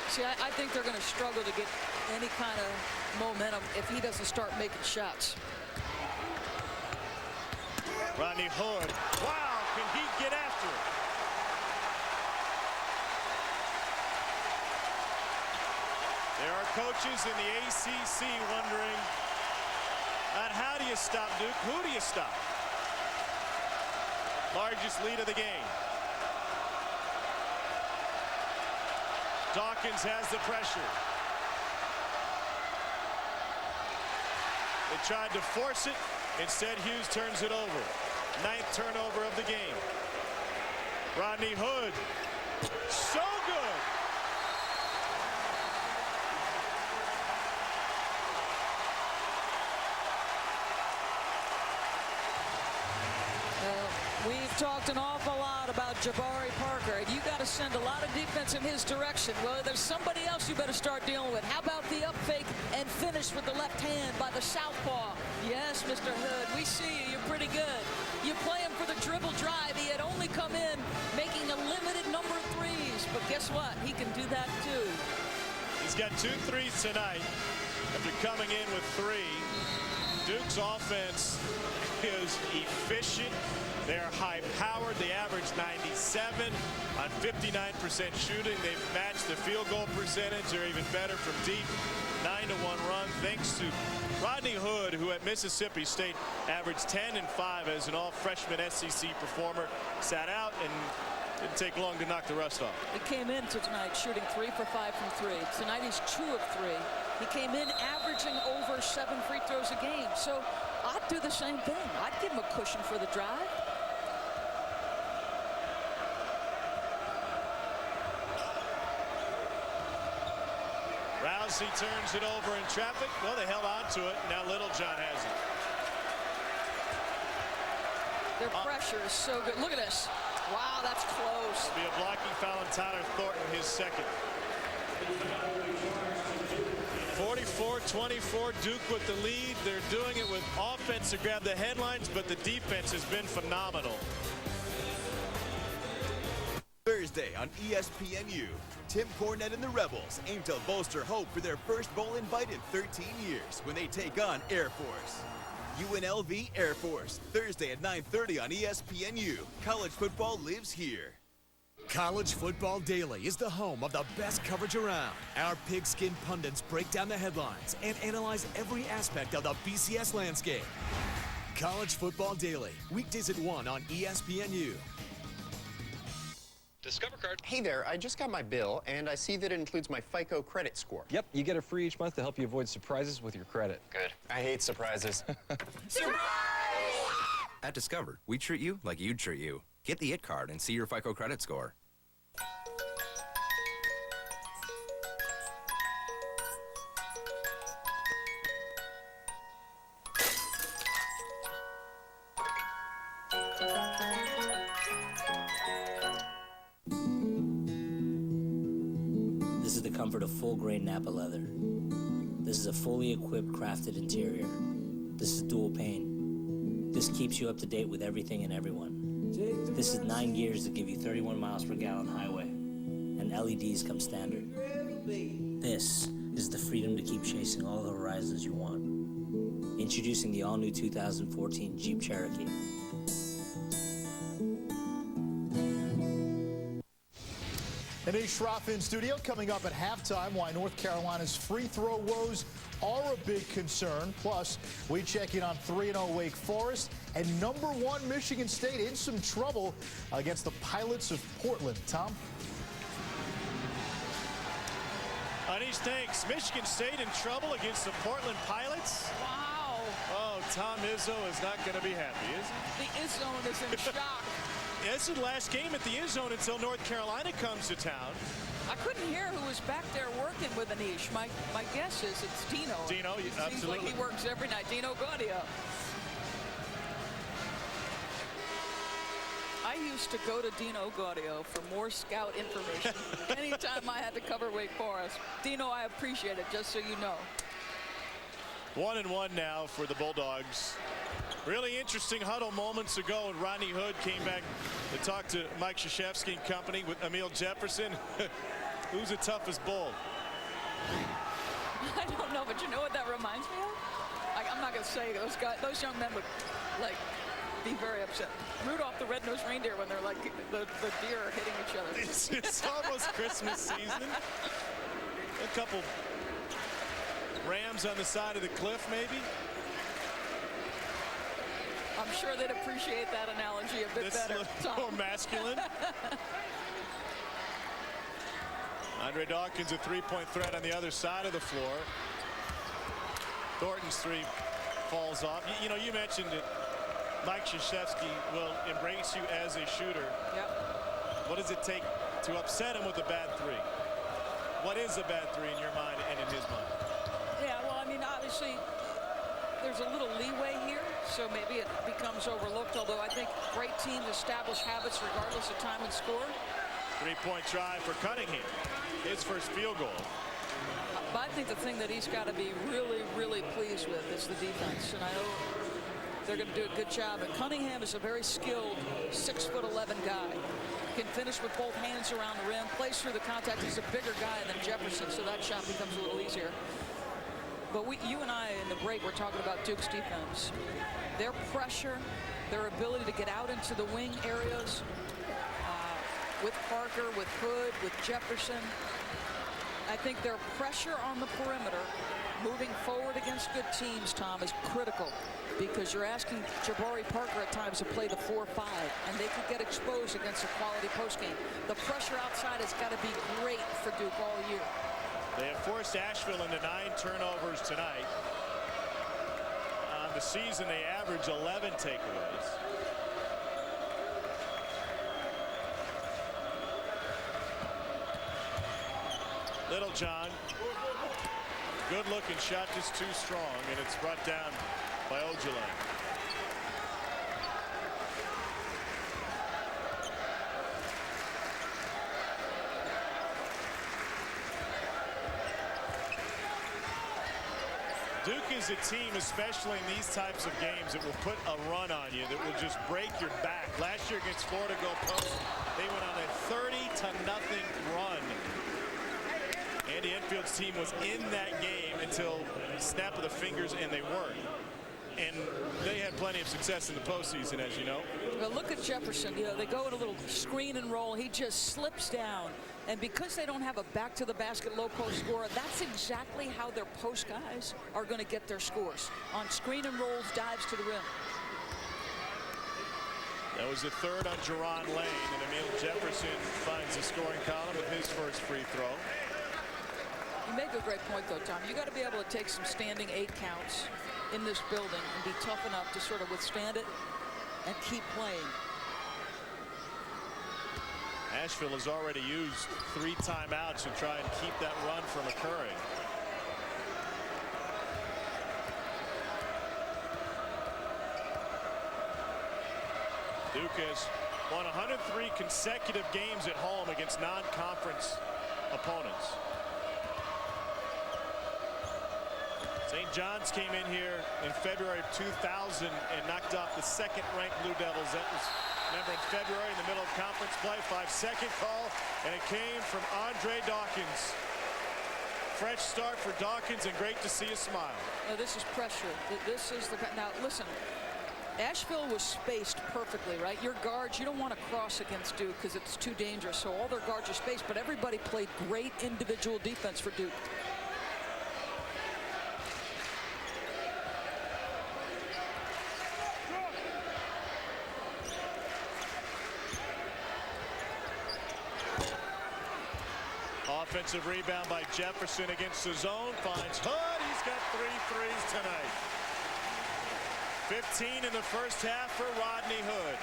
See, I think they're going to struggle to get any kind of momentum if he doesn't start making shots. Rodney Hood. Wow, can he get after it? There are coaches in the ACC wondering, how do you stop Duke? Who do you stop? Largest lead of the game. Dawkins has the pressure. They tried to force it. Instead, Hughes turns it over. 9th turnover of the game. Rodney Hood. So good. We've talked an awful lot about J.Parker, and you got to send a lot of defense in his direction. Well, there's somebody else you better start dealing with. How about the up fake and finish with the left hand by the southpaw? Yes, Mr. Hood, we see you. You're pretty good. You play him for the dribble drive. He had only come in making a limited number of threes, but guess what? He can do that too. He's got 2 threes tonight after coming in with 3. Duke's offense is efficient. They're high-powered. They average 97 on 59% shooting. They've matched the field goal percentage. They're even better from deep. 9-1 run thanks to Rodney Hood, who at Mississippi State averaged 10 and 5 as an all-freshman SEC performer. Sat out and didn't take long to knock the rust off. He came into tonight shooting 3 for 5 from 3. Tonight he's 2 of 3. He came in averaging over 7 free throws a game. So I'd do the same thing. I'd give him a cushion for the drive. Rousey turns it over in traffic. Well, they held on to it. Now Littlejohn has it. Their pressure is so good. Look at this. Wow, that's close. It'll be a blocking foul on Tyler Thornton, his second. 44-24, Duke with the lead. They're doing it with offense to grab the headlines, but the defense has been phenomenal. Thursday on ESPNU, Tim Cornette and the Rebels aim to bolster hope for their first bowl invite in 13 years when they take on Air Force. UNLV Air Force, Thursday at 9:30 on ESPNU. College football lives here. College Football Daily is the home of the best coverage around. Our pigskin pundits break down the headlines and analyze every aspect of the BCS landscape. College Football Daily, weekdays at 1 on ESPNU. Discover card. Hey there, I just got my bill, and I see that it includes my FICO credit score. Yep, you get a free each month to help you avoid surprises with your credit. Good. I hate surprises. Surprise! At Discover, we treat you like you'd treat you. Get the IT card and see your FICO credit score. This is the comfort of full-grain Napa leather. This is a fully equipped, crafted interior This is dual pane. This keeps you up to date with everything and everyone. This is 9 gears that give you 31 miles per gallon highway, and LEDs come standard. This is the freedom to keep chasing all the horizons you want. Introducing the all-new 2014 Jeep Cherokee. Anish Shroff in studio. Coming up at halftime, why North Carolina's free throw woes are a big concern. Plus, we check in on 3-0 Wake Forest and #1 Michigan State in some trouble against the Pilots of Portland. Tom? Anish, thanks. Michigan State in trouble against the Portland Pilots. Wow. Oh, Tom Izzo is not going to be happy, is he? The Izzone is in shock. This is the last game at the Izzone until North Carolina comes to town. I couldn't hear who was back there working with Anish. My guess is it's Dino. Dino, it absolutely. Seems like he works every night. Dino Gaudio. I used to go to Dino Gaudio for more scout information anytime I had to cover Wake Forest. Dino, I appreciate it, just so you know. 1-1 now for the Bulldogs. Really interesting huddle moments ago when Rodney Hood came back to talk to Mike Krzyzewski and company with Emil Jefferson. Who's the toughest bull? I don't know, but you know what that reminds me of? I'm not going to say those young men would like be very upset. Rudolph the Red-Nosed Reindeer when they're like the deer are hitting each other. It's almost Christmas season. A couple rams on the side of the cliff, maybe. I'm sure they'd appreciate that analogy a bit better. More masculine. Andre Dawkins, a three-point threat on the other side of the floor. Thornton's three falls off. You know, you mentioned it. Mike Krzyzewski will embrace you as a shooter. Yep. What does it take to upset him with a bad three? What is a bad three in your mind and in his mind? Yeah, well, I mean, obviously, there's a little leeway here, so maybe it becomes overlooked, although I think great teams establish habits regardless of time and score. Three-point try for Cunningham. His first field goal. But I think the thing that he's got to be really, really pleased with is the defense. And I know they're going to do a good job. But Cunningham is a very skilled 6'11" guy. Can finish with both hands around the rim, plays through the contact. He's a bigger guy than Jefferson, so that shot becomes a little easier. But you and I in the break were talking about Duke's defense. Their pressure, their ability to get out into the wing areas with Parker, with Hood, with Jefferson. I think their pressure on the perimeter, moving forward against good teams, Tom, is critical because you're asking J.Parker at times to play the 4-5, and they could get exposed against a quality postgame. The pressure outside has got to be great for Duke all year. They have forced Asheville into 9 turnovers tonight. On the season, they average 11 takeaways. Littlejohn, good-looking shot, just too strong, and it's brought down by Ojulari. Duke is a team, especially in these types of games, that will put a run on you, that will just break your back. Last year against Florida Gulf Coast, they went on a 30-0 run. Andy Enfield's team was in that game until snap of the fingers, and they weren't. And they had plenty of success in the postseason, as you know. But look at Jefferson. You know, they go in a little screen and roll. He just slips down. And because they don't have a back-to-the-basket low-post scorer, that's exactly how their post guys are going to get their scores. On screen and rolls, dives to the rim. That was the third on Jerron Lane, and Emil Jefferson finds the scoring column with his first free throw. You make a great point, though, Tom. You got to be able to take some standing 8 counts in this building and be tough enough to sort of withstand it and keep playing. Asheville has already used 3 timeouts to try and keep that run from occurring. Duke has won 103 consecutive games at home against non-conference opponents. St. John's came in here in February of 2000 and knocked off the second-ranked Blue Devils. That was, remember, in February in the middle of conference play. 5-second call, and it came from Andre Dawkins. Fresh start for Dawkins, and great to see a smile. This is pressure. This is the now. Listen, Asheville was spaced perfectly, right? Your guards, you don't want to cross against Duke because it's too dangerous. So all their guards are spaced, but everybody played great individual defense for Duke. Offensive rebound by Jefferson against the zone. Finds Hood. He's got 3 threes tonight. 15 in the first half for Rodney Hood.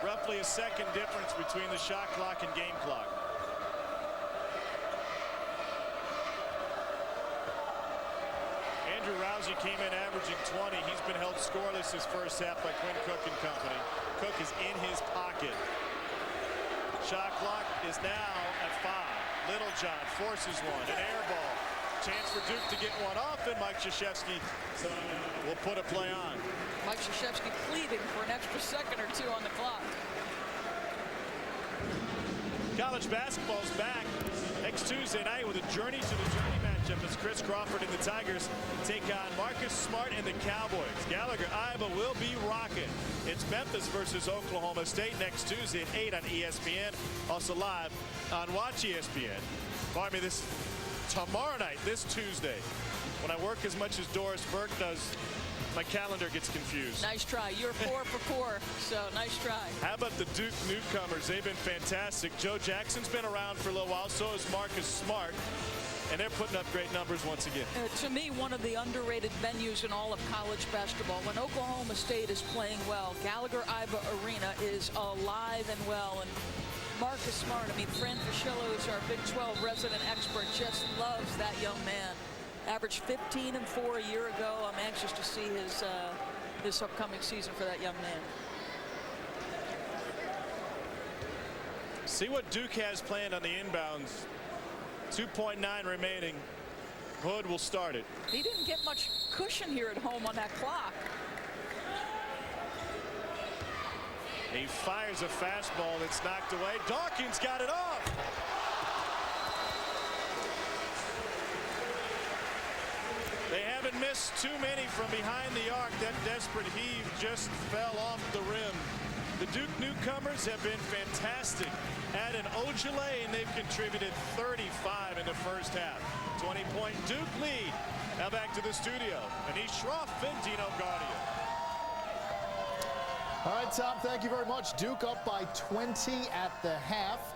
Roughly a second difference between the shot clock and game clock. Andrew Rousey came in averaging 20. He's been held scoreless his first half by Quinn Cook and company. Cook is in his pocket. Shot clock is now at 5. Littlejohn forces one, an air ball. Chance for Duke to get one off, and Mike Krzyzewski will put a play on. Mike Krzyzewski pleading for an extra second or two on the clock. College basketball's back next Tuesday night with a journey to the journey matchup as Chris Crawford and the Tigers take on Marcus Smart and the Cowboys. Gallagher, Iowa will be rocking. It's Memphis versus Oklahoma State next Tuesday at 8 on ESPN. Also live on Watch ESPN. Pardon me, this tomorrow night, this Tuesday. When I work as much as Doris Burke does, my calendar gets confused. Nice try. You're 4 for 4, so nice try. How about the Duke newcomers? They've been fantastic. Joe Jackson's been around for a little while. So is Marcus Smart. And they're putting up great numbers once again. To me, one of the underrated venues in all of college basketball. When Oklahoma State is playing well, Gallagher-Iba Arena is alive and well. And Marcus Smart, I mean, Fran Fischello, who's our Big 12 resident expert, just loves that young man. Averaged 15 and 4 a year ago. I'm anxious to see his this upcoming season for that young man. See what Duke has planned on the inbounds. 2.9 remaining. Hood will start it. He didn't get much cushion here at home on that clock. He fires a fastball that's knocked away. Dawkins got it off. They haven't missed too many from behind the arc. That desperate heave just fell off the rim. The Duke newcomers have been fantastic. Add an Ojale, and they've contributed 35 in the first half. 20-point Duke lead. Now back to the studio. Anish Shroff and Dino Guardia. All right, Tom, thank you very much. Duke up by 20 at the half.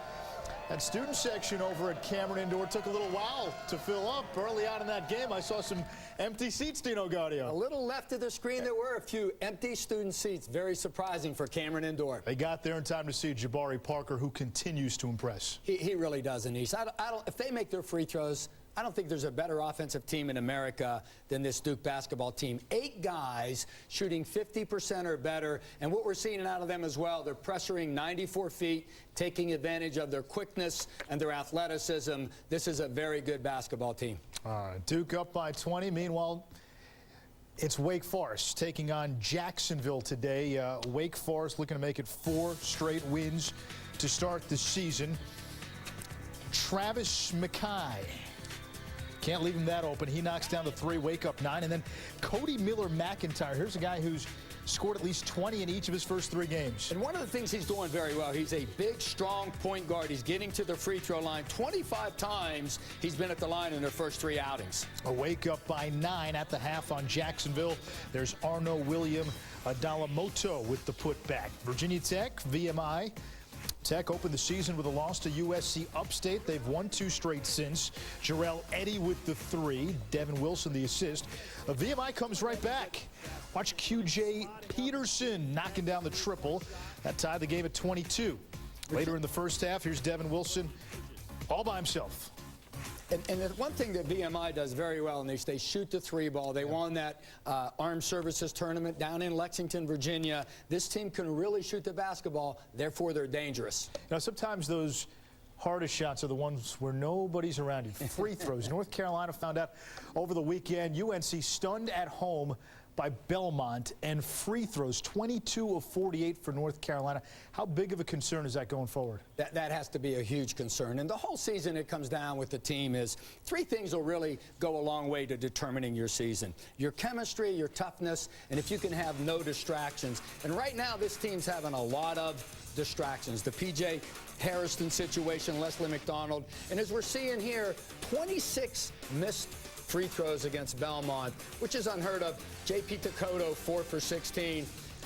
That student section over at Cameron Indoor took a little while to fill up. Early on in that game, I saw some empty seats, Dino Guardia. A little left of the screen, there were a few empty student seats. Very surprising for Cameron Indoor. They got there in time to see J.Parker, who continues to impress. He really does, Anish. If they make their free throws, I don't think there's a better offensive team in America than this Duke basketball team. 8 guys shooting 50% or better, and what we're seeing out of them as well, they're pressuring 94 feet, taking advantage of their quickness and their athleticism. This is a very good basketball team. All right, Duke up by 20. Meanwhile, it's Wake Forest taking on Jacksonville today. Wake Forest looking to make it 4 straight wins to start the season. Travis McKay. Can't leave him that open. He knocks down the 3, Wake up 9. And then Cody Miller-McIntyre. Here's a guy who's scored at least 20 in each of his first 3 games. And one of the things he's doing very well, he's a big, strong point guard. He's getting to the free throw line. 25 times he's been at the line in their first 3 outings. A Wake up by 9 at the half on Jacksonville. There's Arno William Adalamoto with the putback. Virginia Tech, VMI. Tech opened the season with a loss to USC Upstate. They've won 2 straight since. Jarrell Eddy with the 3. Devin Wilson the assist. VMI comes right back. Watch QJ Peterson knocking down the triple. That tied the game at 22. Later in the first half, here's Devin Wilson all by himself. And the one thing that VMI does very well, and they shoot the 3-ball. They won that Armed Services tournament down in Lexington, Virginia. This team can really shoot the basketball, therefore they're dangerous. Now, sometimes those hardest shots are the ones where nobody's around you. Free throws. North Carolina found out over the weekend. UNC stunned at home by Belmont, and free throws, 22 of 48 for North Carolina. How big of a concern is that going forward? That has to be a huge concern. And the whole season it comes down with the team is 3 things will really go a long way to determining your season. Your chemistry, your toughness, and if you can have no distractions. And right now this team's having a lot of distractions. The P.J. Harrison situation, Leslie McDonald. And as we're seeing here, 26 missed free throws against Belmont, which is unheard of. J.P. Takoto, 4 for 16.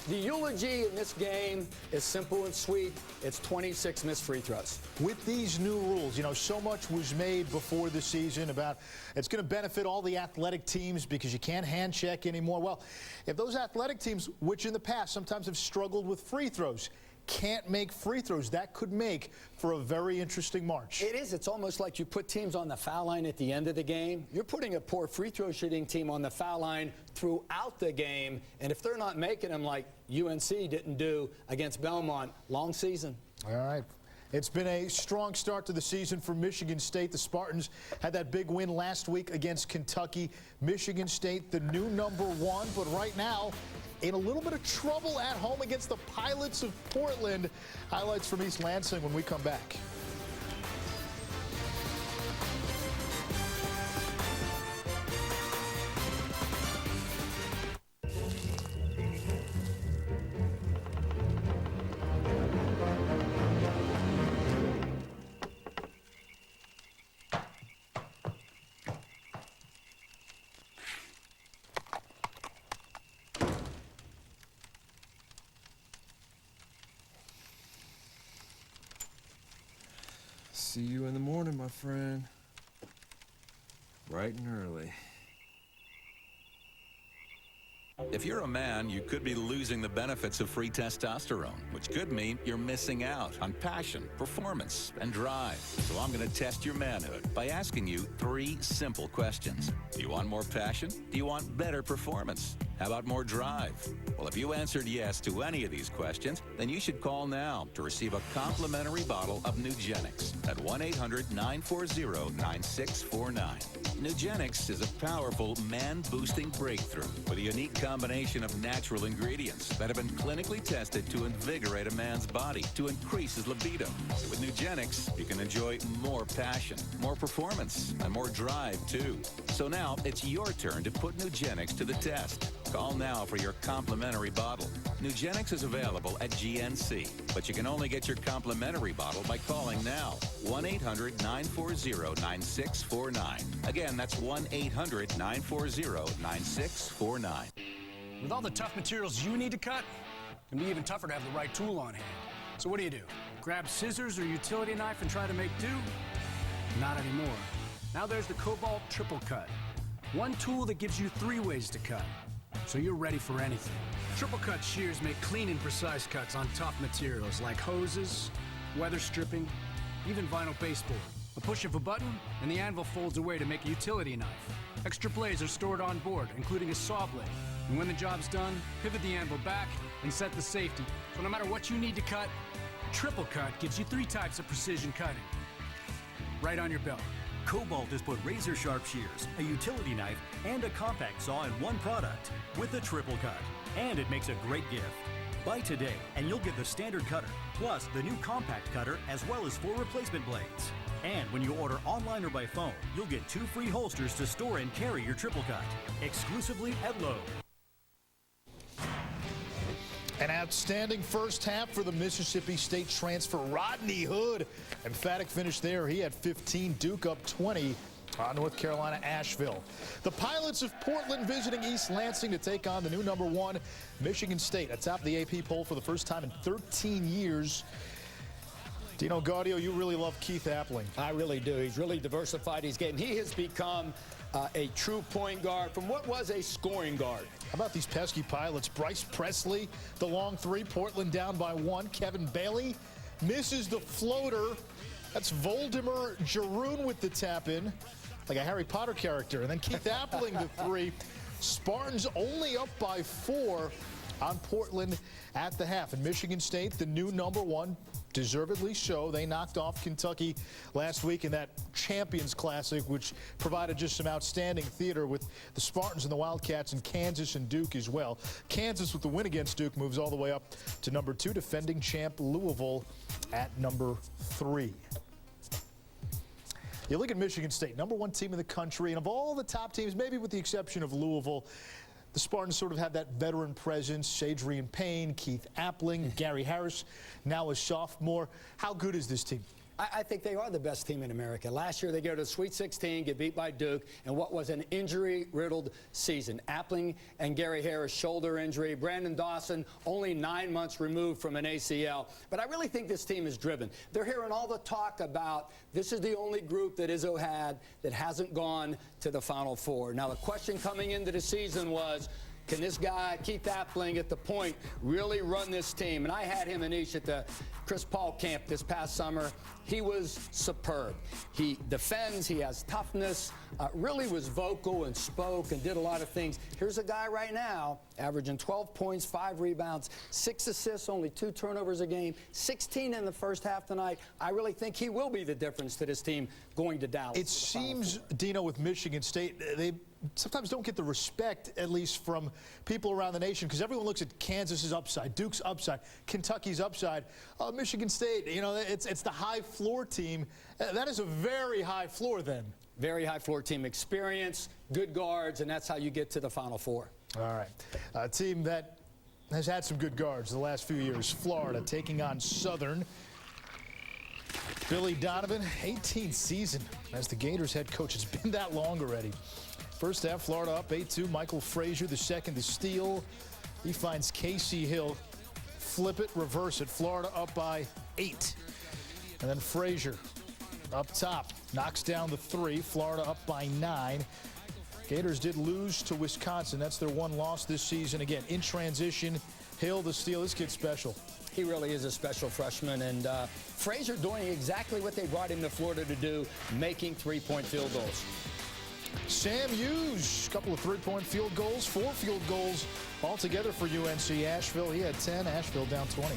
The eulogy in this game is simple and sweet. It's 26 missed free throws. With these new rules, you know, so much was made before the season about it's going to benefit all the athletic teams because you can't hand check anymore. Well, if those athletic teams, which in the past sometimes have struggled with free throws, can't make free throws, that could make for a very interesting March. It is. It's almost like you put teams on the foul line at the end of the game. You're putting a poor free throw shooting team on the foul line throughout the game, and if they're not making them like UNC didn't do against Belmont, long season. All right. It's been a strong start to the season for Michigan State. The Spartans had that big win last week against Kentucky. Michigan State, the new #1, but right now in a little bit of trouble at home against the Pilots of Portland. Highlights from East Lansing when we come back. See you in the morning, my friend. Bright and early. If you're a man, you could be losing the benefits of free testosterone, which could mean you're missing out on passion, performance, and drive. So I'm going to test your manhood by asking you 3 simple questions. Do you want more passion? Do you want better performance? How about more drive? Well, if you answered yes to any of these questions, then you should call now to receive a complimentary bottle of Nugenix at 1-800-940-9649. Nugenix is a powerful man-boosting breakthrough with a unique combination of natural ingredients that have been clinically tested to invigorate a man's body to increase his libido. With Nugenix, you can enjoy more passion, more performance, and more drive, too. So now it's your turn to put Nugenix to the test. Call now for your complimentary bottle. Nugenix is available at GNC, but you can only get your complimentary bottle by calling now. 1-800-940-9649. Again, that's 1-800-940-9649. With all the tough materials you need to cut, it can be even tougher to have the right tool on hand. So what do? Grab scissors or utility knife and try to make do? Not anymore. Now there's the Cobalt Triple Cut. One tool that gives you 3 ways to cut, so you're ready for anything. Triple Cut shears make clean and precise cuts on tough materials like hoses, weather stripping, even vinyl baseboard. A push of a button, and the anvil folds away to make a utility knife. Extra blades are stored on board, including a saw blade. And when the job's done, pivot the anvil back and set the safety. So no matter what you need to cut, Triple Cut gives you 3 types of precision cutting. Right on your belt. Cobalt has put razor-sharp shears, a utility knife, and a compact saw in one product with the Triple Cut. And it makes a great gift. Buy today, and you'll get the standard cutter, plus the new compact cutter, as well as 4 replacement blades. And when you order online or by phone, you'll get 2 free holsters to store and carry your Triple Cut, exclusively at Lowe's. An outstanding first half for the Mississippi State transfer, Rodney Hood. Emphatic finish there. He had 15, Duke up 20 on North Carolina Asheville. The Pilots of Portland visiting East Lansing to take on the new #1, Michigan State, atop the AP poll for the first time in 13 years. Dino Gaudio, you really love Keith Appling. I really do. He's really diversified his game. He has become a true point guard from what was a scoring guard. How about these pesky Pilots? Bryce Presley, the long 3, Portland down by 1. Kevin Bailey misses the floater. That's Voldemort Jeroen with the tap-in, like a Harry Potter character. And then Keith Appling the 3. Spartans only up by 4 on Portland at the half. And Michigan State, the new #1, deservedly so. They knocked off Kentucky last week in that Champions Classic, which provided just some outstanding theater with the Spartans and the Wildcats and Kansas and Duke as well. Kansas, with the win against Duke, moves all the way up to #2, defending champ Louisville at #3. You look at Michigan State, #1 team in the country, and of all the top teams, maybe with the exception of Louisville, the Spartans sort of have that veteran presence. Adrian Payne, Keith Appling, Gary Harris, now a sophomore. How good is this team? I think they are the best team in America. Last year they go to the Sweet 16, get beat by Duke, and what was an injury-riddled season. Appling and Gary Harris, shoulder injury. Brandon Dawson, only 9 months removed from an ACL. But I really think this team is driven. They're hearing all the talk about this is the only group that Izzo had that hasn't gone to the Final Four. Now the question coming into the season was, can this guy, Keith Appling, at the point, really run this team? And I had him and Ish at the Chris Paul camp this past summer. He was superb. He defends, he has toughness, really was vocal and spoke and did a lot of things. Here's a guy right now averaging 12 points, 5 rebounds, 6 assists, only 2 turnovers a game, 16 in the first half tonight. I really think he will be the difference to this team going to Dallas. It seems, Dino, with Michigan State, they sometimes don't get the respect, at least from people around the nation, because everyone looks at Kansas's upside, Duke's upside, Kentucky's upside. Michigan State, you know, it's the high floor team. That is a very high floor then. Very high floor team. Experience, good guards, and that's how you get to the Final Four. All right. A team that has had some good guards the last few years, Florida, taking on Southern. Billy Donovan, 18th season as the Gators head coach. It's been that long already. First half, Florida up 8-2. Michael Frazier, the second to steal. He finds Casey Hill. Flip it, reverse it. Florida up by 8. And then Frazier up top. Knocks down the 3. Florida up by 9. Gators did lose to Wisconsin. That's their one loss this season. Again, in transition, Hill the steal. This kid's special. He really is a special freshman, and Frazier doing exactly what they brought him to Florida to do, making 3-point field goals. Sam Hughes, a couple of 3-point field goals, 4 field goals altogether for UNC Asheville. He had 10, Asheville down 20.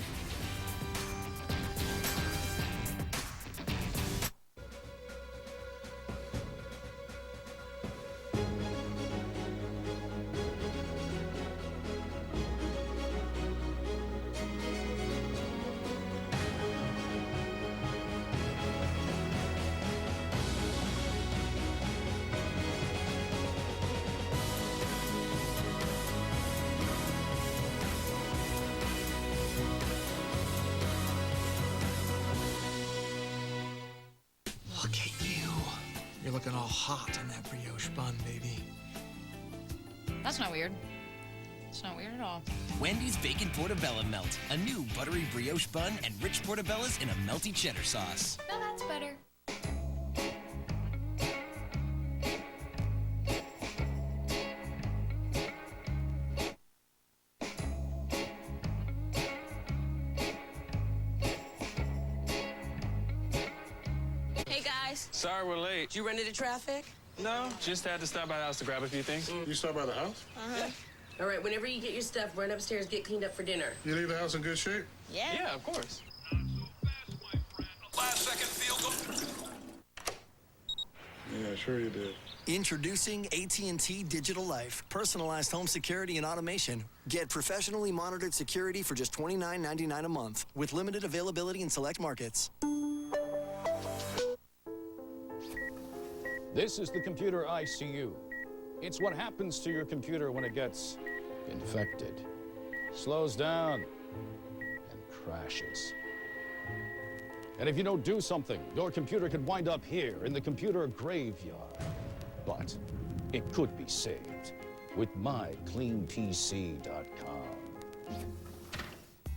Look at you. You're looking all hot on that brioche bun, baby. That's not weird. It's not weird at all. Wendy's Bacon Portobello Melt. A new buttery brioche bun and rich portobellos in a melty cheddar sauce. No, that's better. Hey guys. Sorry we're late. Did you run into traffic? No, just had to stop by the house to grab a few things. You stopped by the house? Uh-huh. All right, whenever you get your stuff, run upstairs, get cleaned up for dinner. You leave the house in good shape? Yeah. Yeah, of course. Last second field goal. Yeah, sure you did. Introducing AT&T Digital Life. Personalized home security and automation. Get professionally monitored security for just $29.99 a month with limited availability in select markets. This is the computer ICU. It's what happens to your computer when it gets infected, slows down, and crashes. And if you don't do something, your computer could wind up here in the computer graveyard. But it could be saved with mycleanpc.com.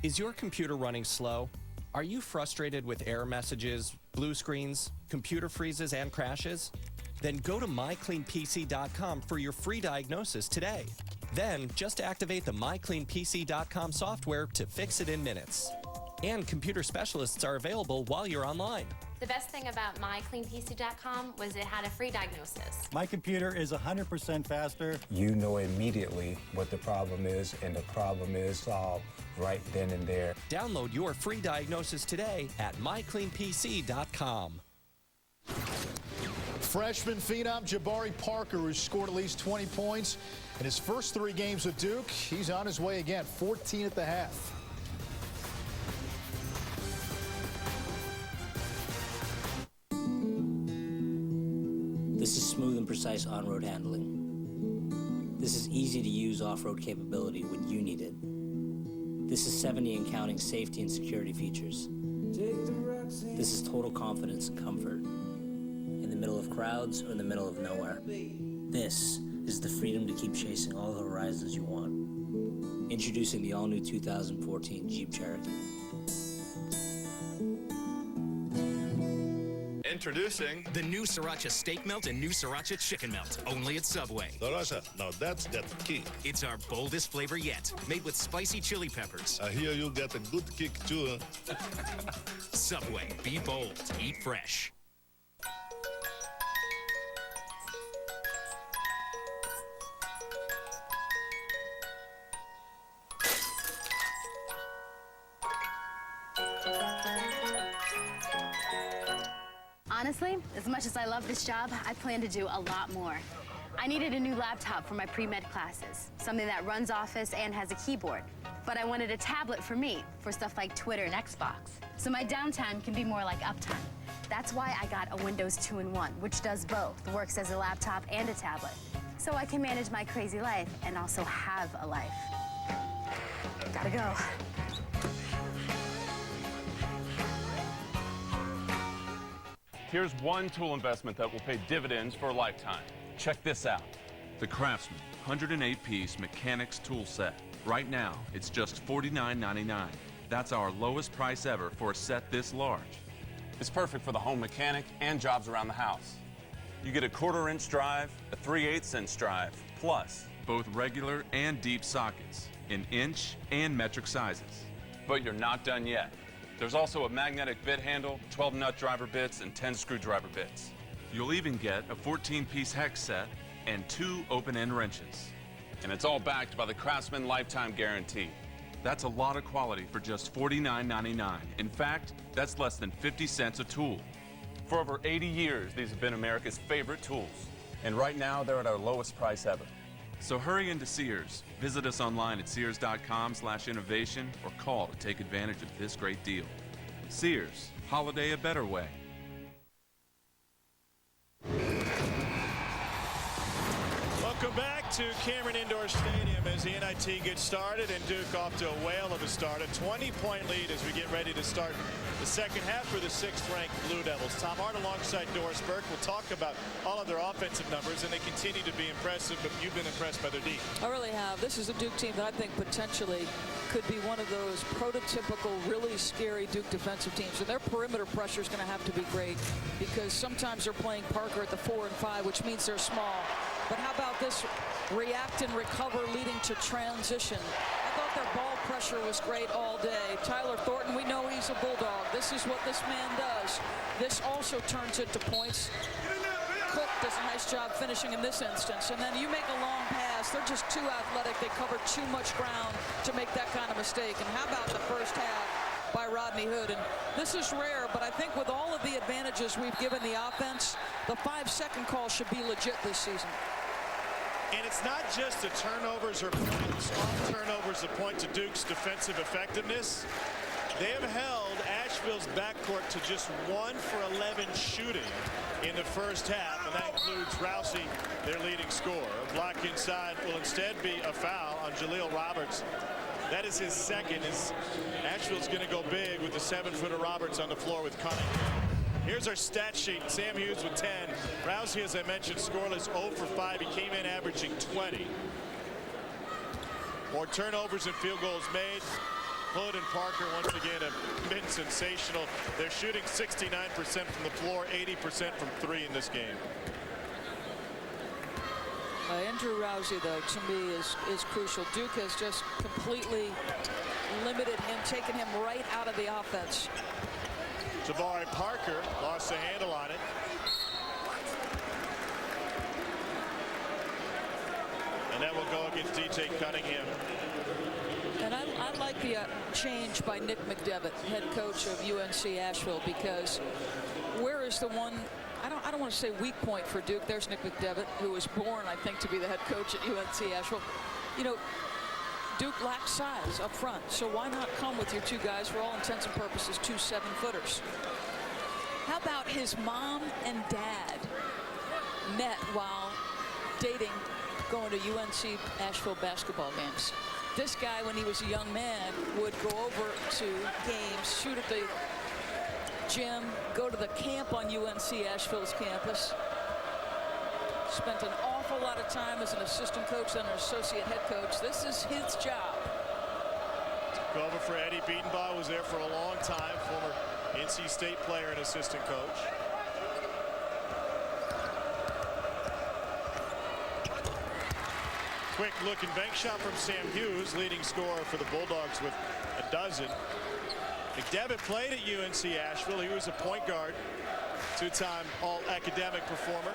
Is your computer running slow? Are you frustrated with error messages, blue screens, computer freezes, and crashes? Then go to mycleanpc.com for your free diagnosis today. Then just activate the mycleanpc.com software to fix it in minutes. And computer specialists are available while you're online. The best thing about mycleanpc.com was it had a free diagnosis. My computer is 100% faster. You know immediately what the problem is, and the problem is solved right then and there. Download your free diagnosis today at mycleanpc.com. Freshman phenom J.Parker, who scored at least 20 points in his first 3 games with Duke. He's on his way again, 14 at the half. This is smooth and precise on-road handling. This is easy-to-use off-road capability when you need it. This is 70 and counting safety and security features. This is total confidence and comfort. In the middle of crowds or in the middle of nowhere. This is the freedom to keep chasing all the horizons you want. Introducing the all-new 2014 Jeep Cherokee. Introducing the new Sriracha Steak Melt and new Sriracha Chicken Melt, only at Subway. Sriracha, now that's the key. It's our boldest flavor yet, made with spicy chili peppers. I hear you get a good kick too. Subway, be bold, eat fresh. Honestly, as much as I love this job, I plan to do a lot more. I needed a new laptop for my pre-med classes, something that runs Office and has a keyboard. But I wanted a tablet for me, for stuff like Twitter and Xbox. So my downtime can be more like uptime. That's why I got a Windows 2-in-1, which does both, works as a laptop and a tablet. So I can manage my crazy life and also have a life. Gotta go. Here's one tool investment that will pay dividends for a lifetime. Check this out. The Craftsman 108-piece mechanics tool set. Right now, it's just $49.99. That's our lowest price ever for a set this large. It's perfect for the home mechanic and jobs around the house. You get a 1/4-inch drive, a 3/8-inch drive, plus both regular and deep sockets in inch and metric sizes. But you're not done yet. There's also a magnetic bit handle, 12-nut driver bits, and 10 screwdriver bits. You'll even get a 14-piece hex set and 2 open-end wrenches. And it's all backed by the Craftsman Lifetime Guarantee. That's a lot of quality for just $49.99. In fact, that's less than 50 cents a tool. For over 80 years, these have been America's favorite tools. And right now, they're at our lowest price ever. So hurry into Sears. Visit us online at sears.com/innovation or call to take advantage of this great deal. Sears, holiday a better way. Welcome back to Cameron Indoor Stadium as the NIT gets started and Duke off to a whale of a start. A 20-point lead as we get ready to start the second half for the 6th-ranked Blue Devils. Tom Hart alongside Doris Burke. We'll talk about all of their offensive numbers, and they continue to be impressive, but you've been impressed by their D. I really have. This is a Duke team that I think potentially could be one of those prototypical, really scary Duke defensive teams. And their perimeter pressure is going to have to be great because sometimes they're playing Parker at the 4 and 5, which means they're small. But how about this react and recover leading to transition? I thought their ball pressure was great all day. Tyler Thornton, we know he's a Bulldog. This is what this man does. This also turns into points. Cook does a nice job finishing in this instance. And then you make a long pass. They're just too athletic. They cover too much ground to make that kind of mistake. And how about the first half by Rodney Hood? And this is rare, but I think with all of the advantages we've given the offense, the 5-second call should be legit this season. And it's not just the turnovers or points. All turnovers that point to Duke's defensive effectiveness. They have held Asheville's backcourt to just 1 for 11 shooting in the first half, and that includes Rousey, their leading scorer. A block inside will instead be a foul on Jaleel Roberts. That is his second. Asheville's going to go big with the 7-footer Roberts on the floor with Cunningham. Here's our stat sheet. Sam Hughes with 10. Rousey, as I mentioned, scoreless 0 for 5. He came in averaging 20. More turnovers and field goals made. Hood and Parker once again have been sensational. They're shooting 69% from the floor, 80% from 3 in this game. Andrew Rousey, though, to me is crucial. Duke has just completely limited him, taken him right out of the offense. J.Parker lost the handle on it. And that will go against D.J. Cunningham. And I like the change by Nick McDevitt, head coach of UNC Asheville, because where is the one, I don't want to say weak point for Duke. There's Nick McDevitt, who was born, I think, to be the head coach at UNC Asheville. You know, Duke lacks size up front, so why not come with your two guys, for all intents and purposes, 2 7-footers? How about his mom and dad met while dating, going to UNC Asheville basketball games? This guy, when he was a young man, would go over to games, shoot at the gym, go to the camp on UNC Asheville's campus. Spent an awful lot of time as an assistant coach and an associate head coach. This is his job. Took over for Eddie Beatenbaugh, was there for a long time, former NC State player and assistant coach. Quick looking bank shot from Sam Hughes, leading scorer for the Bulldogs with a dozen. McDevitt played at UNC Asheville. He was a point guard, 2-time all-academic performer.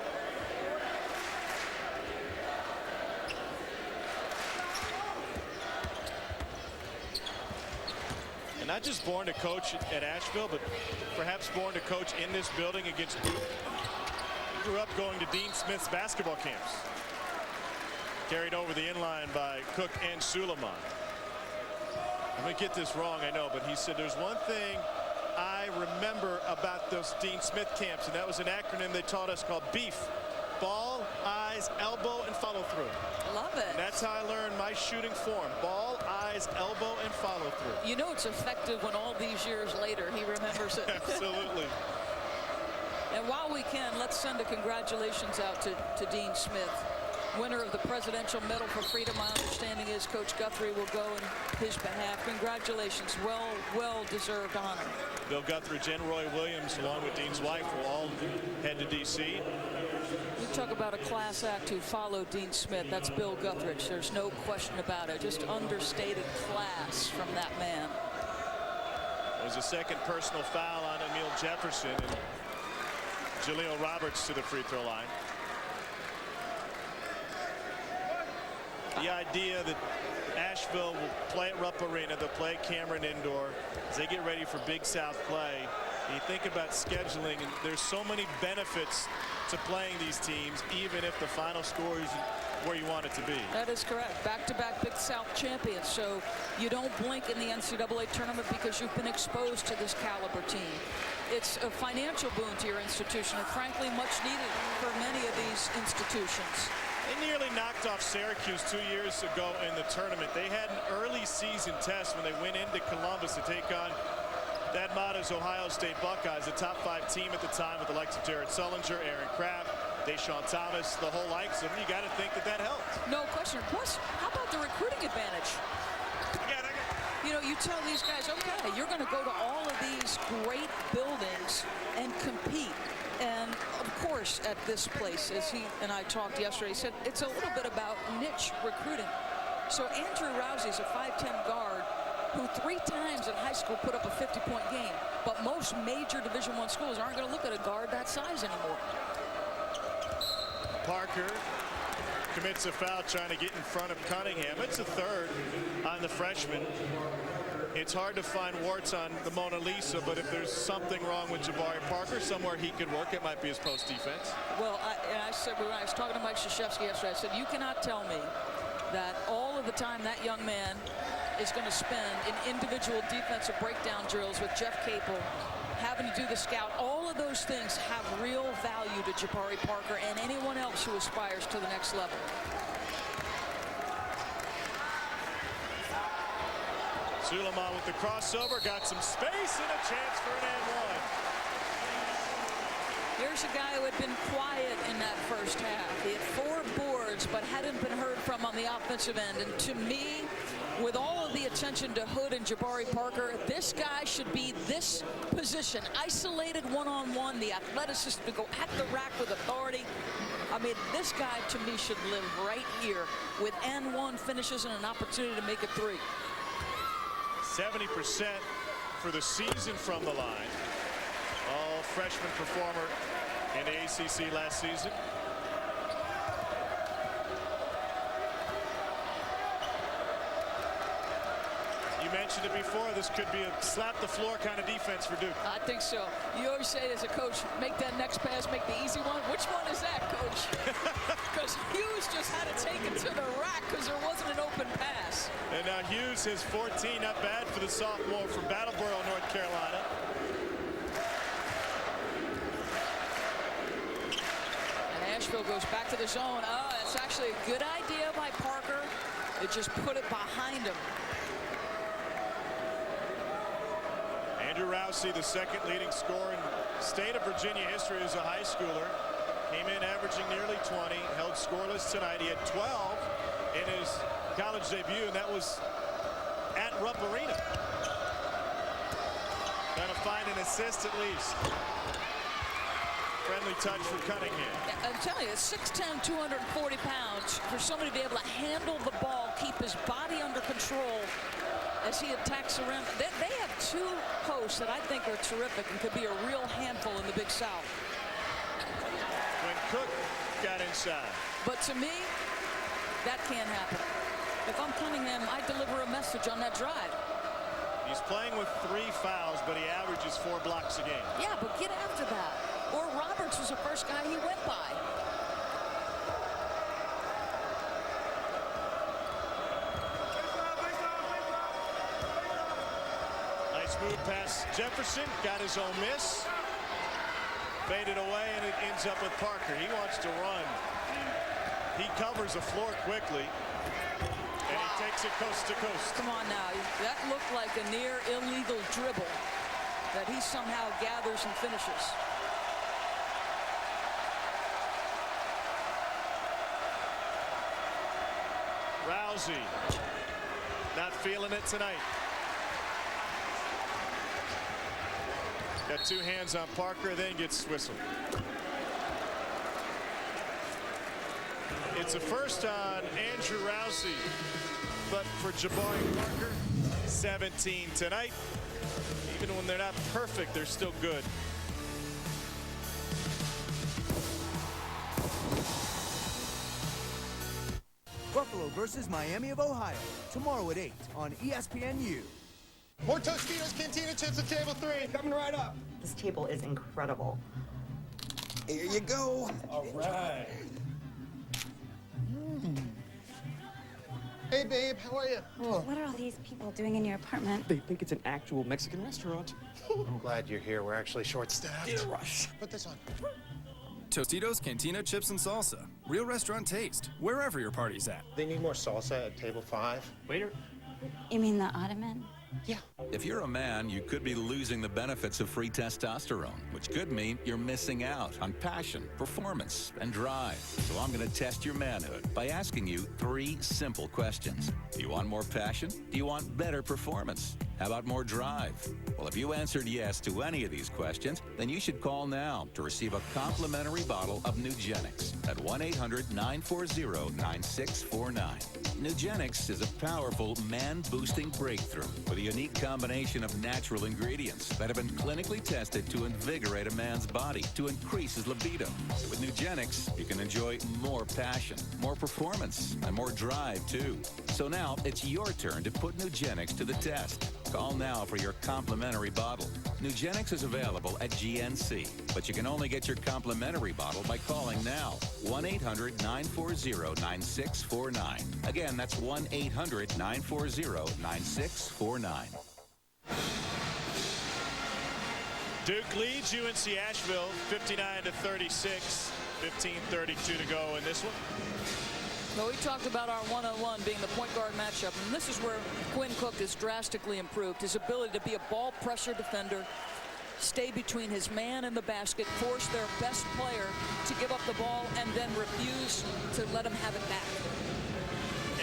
And not just born to coach at Asheville, but perhaps born to coach in this building against Duke. He grew up going to Dean Smith's basketball camps. Carried over the inline by Cook and Suleiman. I'm going to get this wrong, I know, but he said there's one thing I remember about those Dean Smith camps, and that was an acronym they taught us called BEEF. Ball, eyes, elbow, and follow through. Love it. And that's how I learned my shooting form. Ball, eyes, elbow, and follow through. You know it's effective when all these years later he remembers it. Absolutely. And while we can, let's send a congratulations out to Dean Smith, winner of the Presidential Medal for Freedom. My understanding is Coach Guthrie will go in his behalf. Congratulations. Well-deserved honor. Bill Guthrie, Jen Roy Williams, along with Dean's wife, will all head to D.C. We talk about a class act who followed Dean Smith. That's Bill Guthridge. There's no question about it. Just understated class from that man. It was a second personal foul on Emil Jefferson, and Jaleel Roberts to the free throw line. The idea that Asheville will play at Rupp Arena, they'll play at Cameron Indoor as they get ready for Big South play. And you think about scheduling, and there's so many benefits to playing these teams, even if the final score isn't where you want it to be. That is correct. Back-to-back Big South champions. So you don't blink in the NCAA tournament because you've been exposed to this caliber team. It's a financial boon to your institution, and frankly, much needed for many of these institutions. They nearly knocked off Syracuse 2 years ago in the tournament. They had an early season test when they went into Columbus to take on that motto's Ohio State Buckeyes, the top 5 team at the time with the likes of Jared Sullinger, Aaron Kraft, Deshaun Thomas, the whole likes of them. You got to think that helped. No question. Plus, how about the recruiting advantage? You know, you tell these guys, okay, you're going to go to all of these great buildings and compete. And of course, at this place, as he and I talked yesterday, he said it's a little bit about niche recruiting. So Andrew Rousey's a 5'10" guard who 3 times in high school put up a 50-point game. But most major Division I schools aren't going to look at a guard that size anymore. Parker commits a foul trying to get in front of Cunningham. It's a third on the freshman. It's hard to find warts on the Mona Lisa, but if there's something wrong with J.Parker, somewhere he could work, it might be his post defense. Well, I said when I was talking to Mike Krzyzewski yesterday, I said, you cannot tell me that all of the time that young man is going to spend in individual defensive breakdown drills with Jeff Capel, having to do the scout, all of those things have real value to J.Parker and anyone else who aspires to the next level. Suleiman with the crossover, got some space and a chance for an and one. Here's a guy who had been quiet in that first half. He had 4 boards, but hadn't been heard from on the offensive end. And to me, with all of the attention to Hood and J.Parker, this guy should be this position, isolated one-on-one, the athleticism to go at the rack with authority. I mean, this guy, to me, should live right here with and one finishes and an opportunity to make a 3. 70% for the season from the line. freshman performer in the ACC last season. You mentioned it before, this could be a slap the floor kind of defense for Duke. I think so. You always say as a coach, make that next pass, make the easy one. Which one is that, coach? Because Hughes just had to take it to the rack because there wasn't an open pass. And now Hughes has 14, not bad for the sophomore from Brattleboro, North Carolina. And Asheville goes back to the zone. Oh, that's actually a good idea by Parker. They just put it behind him. Andrew Rousey, the second leading scorer in state of Virginia history as a high schooler. Came in averaging nearly 20, held scoreless tonight. He had 12 in his college debut, and that was at Rupp Arena. Trying to find an assist at least. Friendly touch from Cunningham. I'm telling you, 6'10", 240 pounds, for somebody to be able to handle the ball, keep his body under control as he attacks the rim. They have two posts that I think are terrific and could be a real handful in the Big South. When Cook got inside. But to me, that can't happen. If I'm Cunningham, I deliver a message on that drive. He's playing with 3 fouls, but he averages 4 blocks a game. Yeah, but get after that. Or Roberts was the first guy he went by. Nice move past Jefferson, got his own miss. Faded away, and it ends up with Parker. He wants to run. He covers the floor quickly, and he takes it coast to coast. Come on now. That looked like a near illegal dribble that he somehow gathers and finishes. Rousey not feeling it tonight. Got 2 hands on Parker, then gets whistled. It's a first on Andrew Rousey, but for J.Parker, 17 tonight. Even when they're not perfect, they're still good. Buffalo versus Miami of Ohio, tomorrow at 8 on ESPNU. More Tostitos Cantina chips at table 3. Coming right up. This table is incredible. Here you go. All right. Hey, babe, how are you? What are all these people doing in your apartment? They think it's an actual Mexican restaurant. I'm glad you're here. We're actually short-staffed. Rush. Put this on. Tostitos, Cantina, chips, and salsa. Real restaurant taste, wherever your party's at. They need more salsa at table 5. Waiter. You mean the ottoman? Yeah. If you're a man, you could be losing the benefits of free testosterone, which could mean you're missing out on passion, performance, and drive. So I'm going to test your manhood by asking you 3 simple questions. Do you want more passion? Do you want better performance? How about more drive? Well, if you answered yes to any of these questions, then you should call now to receive a complimentary bottle of Nugenix at 1-800-940-9649. Nugenix is a powerful man-boosting breakthrough with a unique combination of natural ingredients that have been clinically tested to invigorate a man's body to increase his libido. With Nugenix, you can enjoy more passion, more performance, and more drive, too. So now it's your turn to put Nugenix to the test. Call now for your complimentary bottle. Nugenix is available at GNC, but you can only get your complimentary bottle by calling now. 1-800-940-9649. Again, that's 1-800-940-9649. Duke leads UNC Asheville 59-36. 15:32 to go in this one. Well, we talked about our one-on-one being the point guard matchup, and this is where Quinn Cook has drastically improved. His ability to be a ball pressure defender, stay between his man and the basket, force their best player to give up the ball, and then refuse to let him have it back.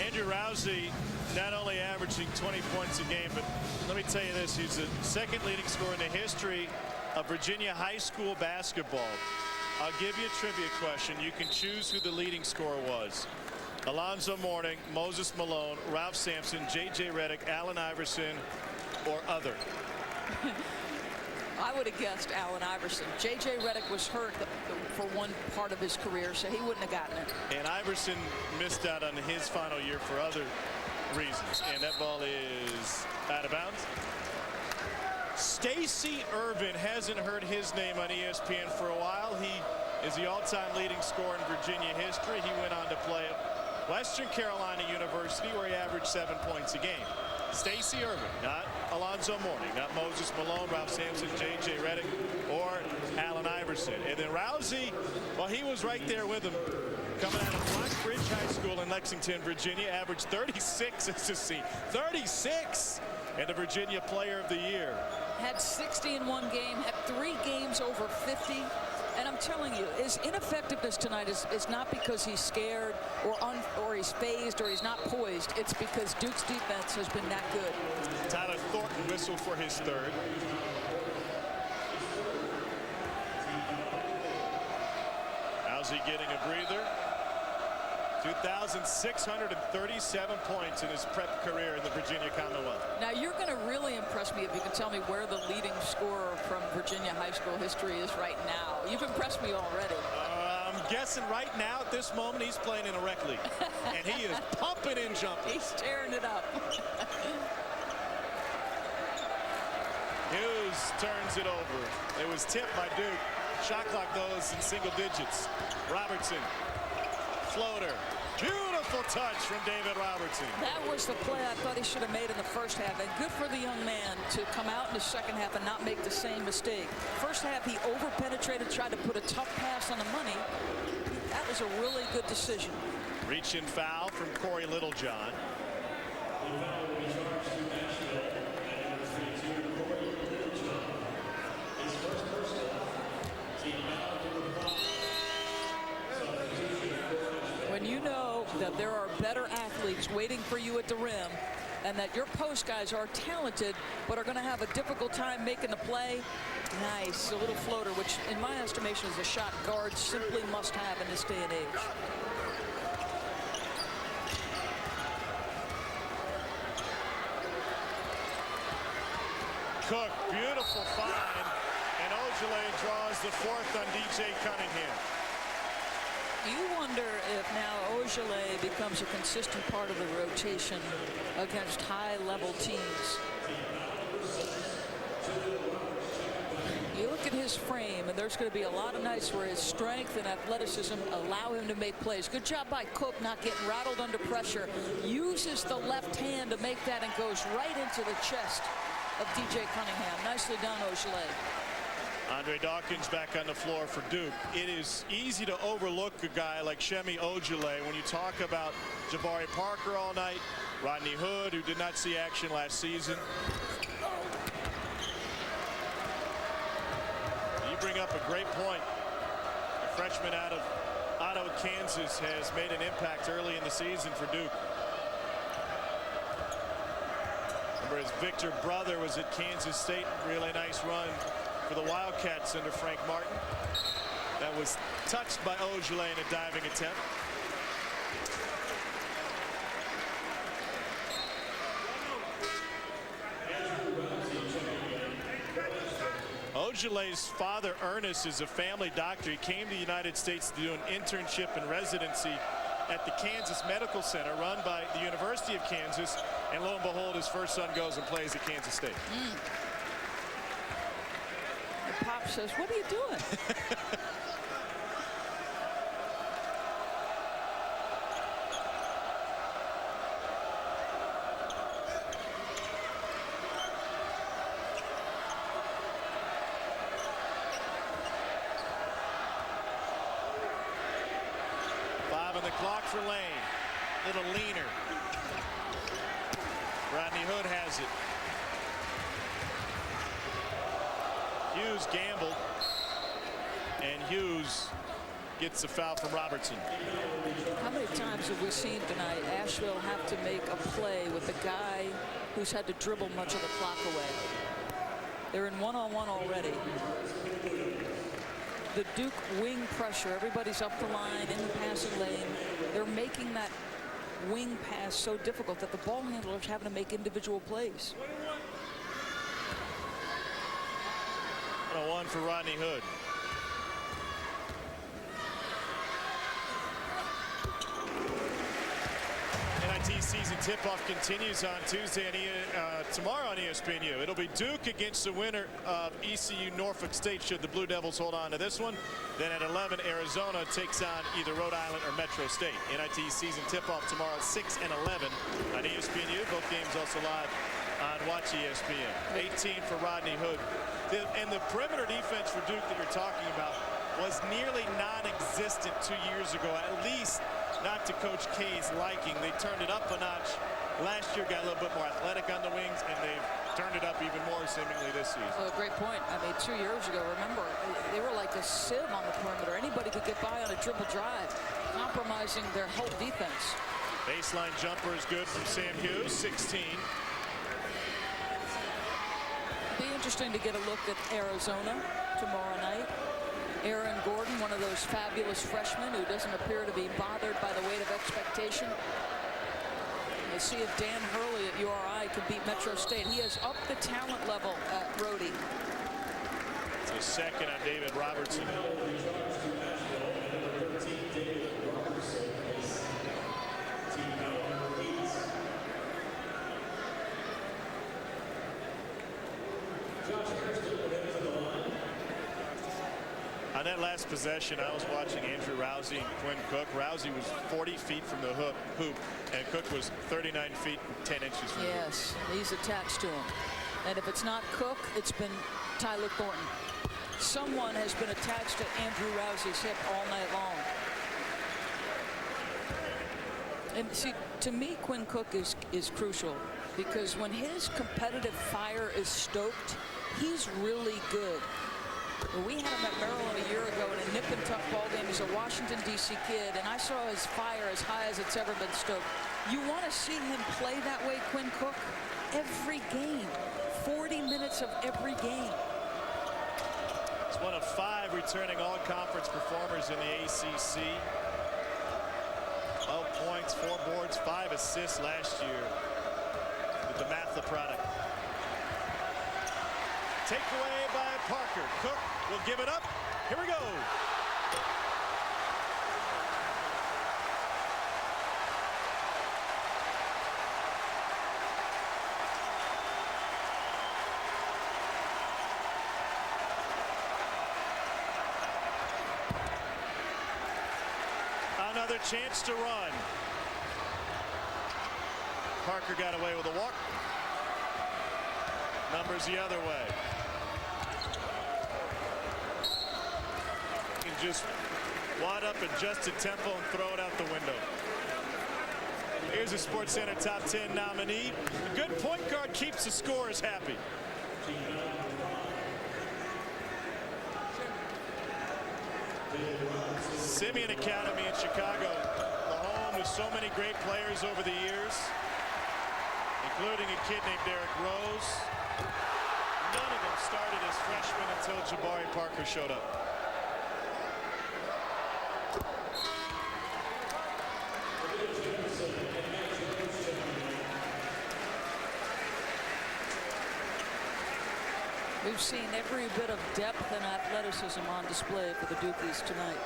Andrew Rousey not only averaging 20 points a game, but let me tell you this, he's the second leading scorer in the history of Virginia high school basketball. I'll give you a trivia question. You can choose who the leading scorer was. Alonzo Mourning, Moses Malone, Ralph Sampson, J.J. Redick, Allen Iverson, or other. I would have guessed Allen Iverson. J.J. Redick was hurt for one part of his career, so he wouldn't have gotten it. And Iverson missed out on his final year for other reasons. And that ball is out of bounds. Stacey Irvin hasn't heard his name on ESPN for a while. He is the all-time leading scorer in Virginia history. He went on to play at Western Carolina University, where he averaged 7 points a game. Stacey Irvin, not Alonzo Mourning, not Moses Malone, Ralph Sampson, J.J. Redick, or Allen Iverson. And then Rousey, well, he was right there with him. Coming out of Rockbridge High School in Lexington, Virginia, averaged 36 as a senior. 36! And the Virginia Player of the Year. Had 60 in one game, had 3 games over 50. And I'm telling you, his ineffectiveness tonight is not because he's scared or he's phased or he's not poised. It's because Duke's defense has been that good. Tyler Thornton whistled for his third. How's he getting a breather? 2,637 points in his prep career in the Virginia Commonwealth. Now, you're going to really impress me if you can tell me where the leading scorer from Virginia high school history is right now. You've impressed me already. I'm guessing right now at this moment he's playing in a rec league. And he is pumping in jumpers. He's tearing it up. Hughes turns it over. It was tipped by Duke. Shot clock goes in single digits. Robertson. Floater. Beautiful touch from David Robertson. That was the play I thought he should have made in the first half. And good for the young man to come out in the second half and not make the same mistake. First half, he over-penetrated, tried to put a tough pass on the money. That was a really good decision. Reach-in foul from Corey Littlejohn. When you know that there are better athletes waiting for you at the rim and that your post guys are talented but are going to have a difficult time making the play, nice. A little floater, which in my estimation is a shot guards simply must have in this day and age. Cook, beautiful find, and Ojale draws the fourth on DJ Cunningham. You wonder if now Ojale becomes a consistent part of the rotation against high-level teams. You look at his frame, and there's going to be a lot of nights where his strength and athleticism allow him to make plays. Good job by Cook not getting rattled under pressure. Uses the left hand to make that and goes right into the chest of DJ Cunningham. Nicely done, Ojale. Andre Dawkins back on the floor for Duke. It is easy to overlook a guy like Shemi Ojale when you talk about J.Parker Parker all night, Rodney Hood, who did not see action last season. You bring up a great point. The freshman out of Ottawa, Kansas, has made an impact early in the season for Duke. Remember, his Victor brother was at Kansas State. Really nice run for the Wildcats under Frank Martin. That was touched by Ojale in a diving attempt. Ojale's father, Ernest, is a family doctor. He came to the United States to do an internship and residency at the Kansas Medical Center run by the University of Kansas. And lo and behold, his first son goes and plays at Kansas State. Pop says, what are you doing? Five on the clock for Lane. Little leaner. Rodney Hood has it. Hughes gambled, and Hughes gets the foul from Robertson. How many times have we seen tonight Asheville have to make a play with a guy who's had to dribble much of the clock away? They're in one-on-one already. The Duke wing pressure, everybody's up the line in the passing lane. They're making that wing pass so difficult that the ball handlers having to make individual plays. a 1 for Rodney Hood. NIT season tip-off continues on Tuesday and tomorrow on ESPNU. It'll be Duke against the winner of ECU Norfolk State should the Blue Devils hold on to this one. Then at 11, Arizona takes on either Rhode Island or Metro State. NIT season tip-off tomorrow at 6 and 11 on ESPNU. Both games also live on Watch ESPN. 18 for Rodney Hood. And the perimeter defense for Duke that you're talking about was nearly non-existent 2 years ago, at least not to Coach K's liking. They turned it up a notch last year, got a little bit more athletic on the wings, and they've turned it up even more seemingly this season. Well, great point. I mean, 2 years ago, remember, they were like a sieve on the perimeter. Anybody could get by on a dribble drive, compromising their whole defense. Baseline jumper is good from Sam Hughes, 16. Be interesting to get a look at Arizona tomorrow night. Aaron Gordon, one of those fabulous freshmen who doesn't appear to be bothered by the weight of expectation. We'll see if Dan Hurley at URI can beat Metro State. He has upped the talent level at Brody. It's a second on David Robertson. On that last possession, I was watching Andrew Rousey and Quinn Cook. Rousey was 40 feet from the hoop, and Cook was 39 feet 10 inches from the hoop. Yes, he's attached to him. And if it's not Cook, it's been Tyler Thornton. Someone has been attached to Andrew Rousey's hip all night long. And see, to me, Quinn Cook is crucial because when his competitive fire is stoked, he's really good. Well, we had him at Maryland a year ago in a nip-and-tuck ball game. He's a Washington, D.C. kid, and I saw his fire as high as it's ever been stoked. You want to see him play that way, Quinn Cook? Every game. 40 minutes of every game. He's one of 5 returning all-conference performers in the ACC. 12 points, 4 boards, 5 assists last year with the Matha product. Takeaway by Parker. Cook will give it up. Here we go. Another chance to run. Parker got away with a walk. Numbers the other way. Just wad up, adjust the tempo, and throw it out the window. Here's a SportsCenter Top 10 nominee. A good point guard keeps the scorers happy. Simeon Academy in Chicago, the home of so many great players over the years, including a kid named Derrick Rose. None of them started as freshmen until J.Parker Parker showed up. We've seen every bit of depth and athleticism on display for the Dukies tonight.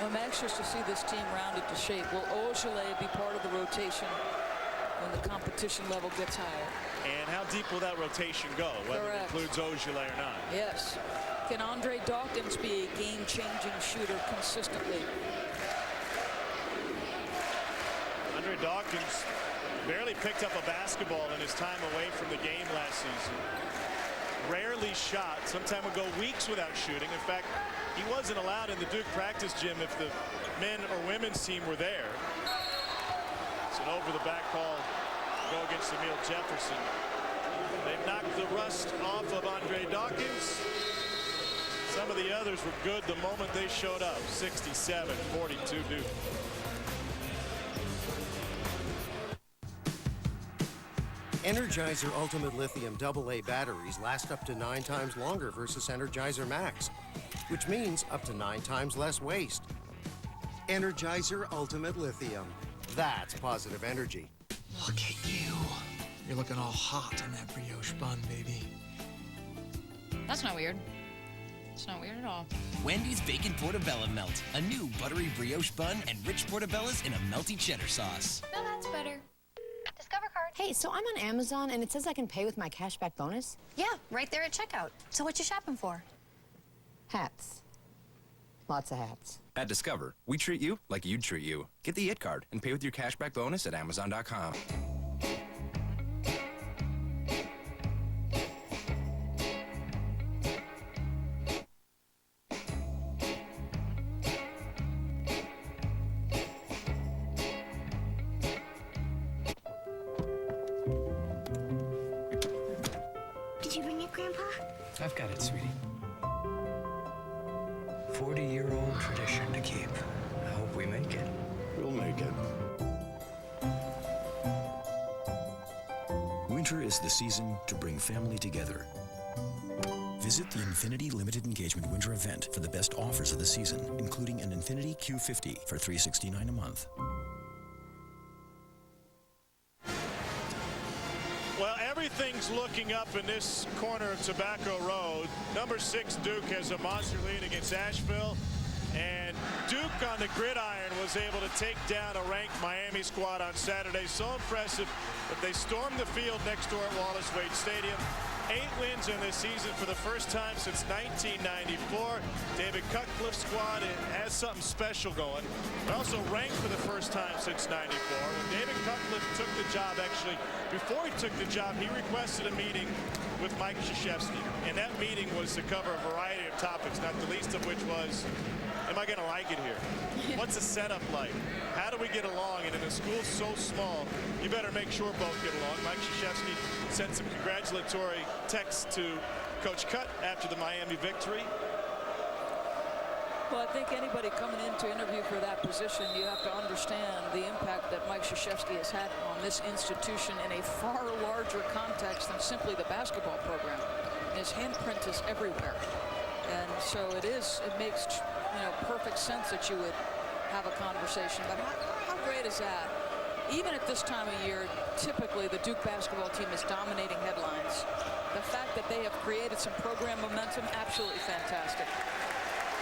I'm anxious to see this team rounded to shape. Will Ogilvy be part of the rotation when the competition level gets higher? And how deep will that rotation go, whether Correct. it includes Ogilvy or not? Yes. Can Andre Dawkins be a game-changing shooter consistently? Andre Dawkins barely picked up a basketball in his time away from the game last season. Rarely shot. Sometimes would go weeks without shooting. In fact, he wasn't allowed in the Duke practice gym if the men or women's team were there. It's an over-the-back call to go against Emil Jefferson. They've knocked the rust off of Andre Dawkins. Some of the others were good the moment they showed up. 67-42 Duke. Energizer Ultimate Lithium AA batteries last up to 9 times longer versus Energizer Max, which means up to 9 times less waste. Energizer Ultimate Lithium. That's positive energy. Look at you. You're looking all hot on that brioche bun, baby. That's not weird. It's not weird at all. Wendy's Bacon Portobello Melt. A new buttery brioche bun and rich portobellos in a melty cheddar sauce. No, that's better. Discover card. Hey, so I'm on Amazon and it says I can pay with my cashback bonus? Yeah, right there at checkout. So what you shopping for? Hats. Lots of hats. At Discover, we treat you like you'd treat you. Get the IT card and pay with your cashback bonus at Amazon.com. Did you bring it, Grandpa? I've got it, sweetie. 40-year-old tradition to keep. I hope we make it. We'll make it. Winter is the season to bring family together. Visit the Infinity Limited Engagement Winter event for the best offers of the season, including an Infinity Q50 for $369 a month. Well, everything's looking up in this corner of Tobacco Road. Number 6 Duke has a monster lead against Asheville. And Duke on the gridiron was able to take down a ranked Miami squad on Saturday. So impressive that they stormed the field next door at Wallace Wade Stadium. 8 wins in this season for the first time since 1994. David Cutcliffe's squad has something special going. But also ranked for the first time since 94. When David Cutcliffe took the job, actually, before he took the job, he requested a meeting with Mike Krzyzewski. And that meeting was to cover a variety of topics, not the least of which was, am I going to like it here? What's the setup like? How do we get along? And in a school so small, you better make sure both get along. Mike Krzyzewski sent some congratulatory texts to Coach Cut after the Miami victory. Well, I think anybody coming in to interview for that position, you have to understand the impact that Mike Krzyzewski has had on this institution in a far larger context than simply the basketball program. His handprint is everywhere. And so it makes, perfect sense that you would have a conversation. But how great is that? Even at this time of year, typically the Duke basketball team is dominating headlines. The fact that they have created some program momentum, absolutely fantastic.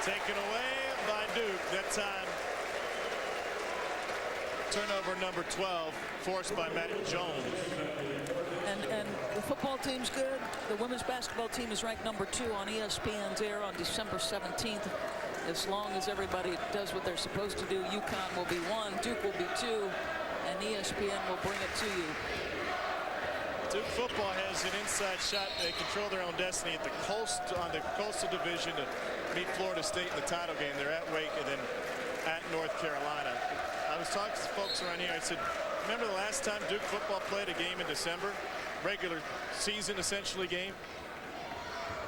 Taken away by Duke. That time, turnover number 12, forced by Matt Jones. And the football team's good. The women's basketball team is ranked number 2 on ESPN's air on December 17th. As long as everybody does what they're supposed to do, UConn will be 1, Duke will be 2, and ESPN will bring it to you. Duke football has an inside shot. They control their own destiny at the Coastal Division to meet Florida State in the title game. They're at Wake and then at North Carolina. I was talking to folks around here. I said, remember the last time Duke football played a game in December? Regular season, essentially, game?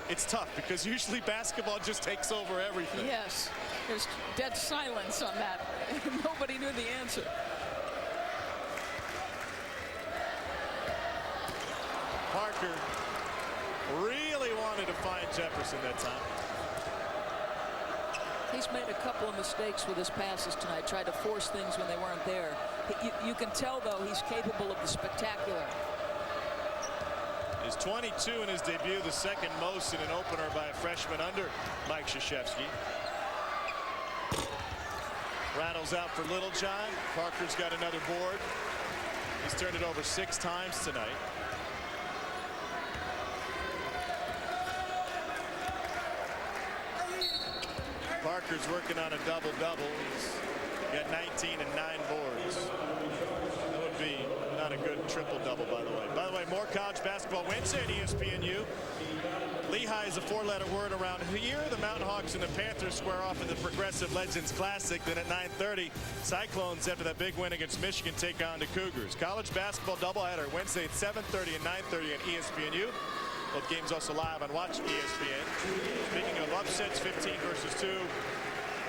It's tough because usually basketball just takes over everything. Yes, there's dead silence on that. Nobody knew the answer. Parker really wanted to find Jefferson that time. He's made a couple of mistakes with his passes tonight, tried to force things when they weren't there. You can tell, though, he's capable of the spectacular. Is 22 in his debut, the second most in an opener by a freshman under Mike Krzyzewski. Rattles out for Littlejohn. Parker's got another board. He's turned it over 6 times tonight. Parker's working on a double-double. He's got 19 and 9 boards. That would be not a good triple-double, by the way. By the way, more college basketball Wednesday at ESPNU. Lehigh is a 4-letter word around here. The Mountain Hawks and the Panthers square off in the Progressive Legends Classic. Then at 9:30, Cyclones, after that big win against Michigan, take on the Cougars. College basketball doubleheader Wednesday at 7:30 and 9:30 at ESPNU. Both games also live on Watch ESPN. Speaking of upsets, 15 versus 2.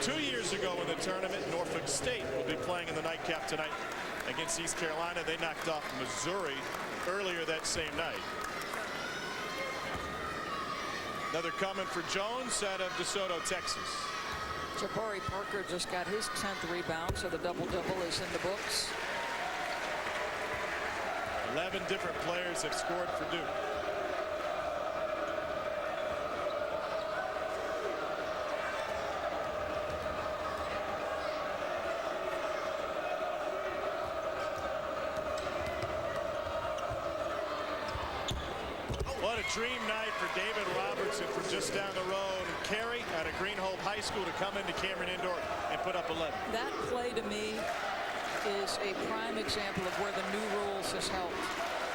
2 years ago in the tournament, Norfolk State will be playing in the nightcap tonight against East Carolina. They knocked off Missouri earlier that same night. Another coming for Jones out of DeSoto, Texas. J.Parker just got his 10th rebound, so the double-double is in the books. 11 different players have scored for Duke. What a dream night for David Robertson from just down the road. Carey out of Greenhope High School to come into Cameron Indoor and put up 11. That play to me is a prime example of where the new rules has helped.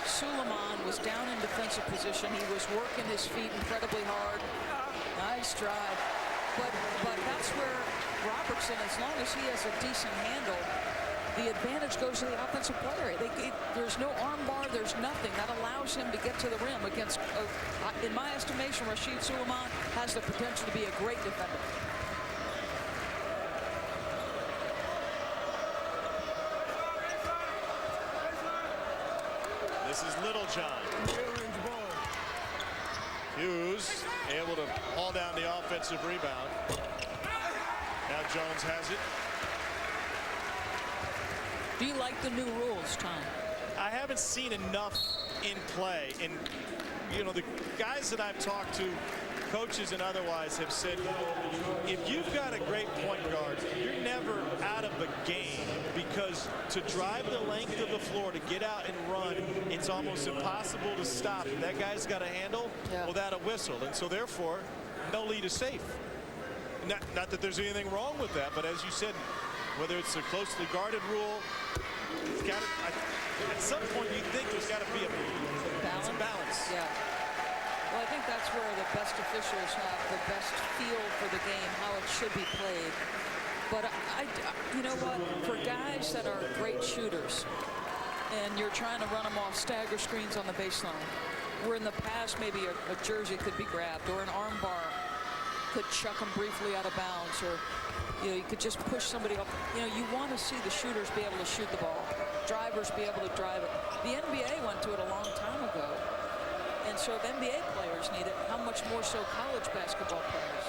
Suleiman was down in defensive position. He was working his feet incredibly hard. Nice drive. But that's where Robertson, as long as he has a decent handle, the advantage goes to the offensive player. There's no arm bar. There's nothing that allows him to get to the rim against, in my estimation, Rashid Suleiman has the potential to be a great defender. This is Littlejohn. Hughes able to haul down the offensive rebound. Now Jones has it. Do you like the new rules, Tom? I haven't seen enough in play. And, you know, the guys that I've talked to, coaches and otherwise, have said, if you've got a great point guard, you're never out of the game, because to drive the length of the floor, to get out and run, it's almost impossible to stop. That guy's got a handle without a whistle. And so, therefore, no lead is safe. Not that there's anything wrong with that, but as you said, whether it's a closely guarded rule, it's got to, at some point you think there's got to be a balance. Yeah. Well, I think that's where the best officials have the best feel for the game, how it should be played. But you know what? For guys that are great shooters, and you're trying to run them off stagger screens on the baseline, where in the past maybe a jersey could be grabbed or an arm bar could chuck them briefly out of bounds, or you could just push somebody up. You want to see the shooters be able to shoot the ball, drivers be able to drive it. The NBA went to it a long time ago, and so if NBA players need it, how much more so college basketball players?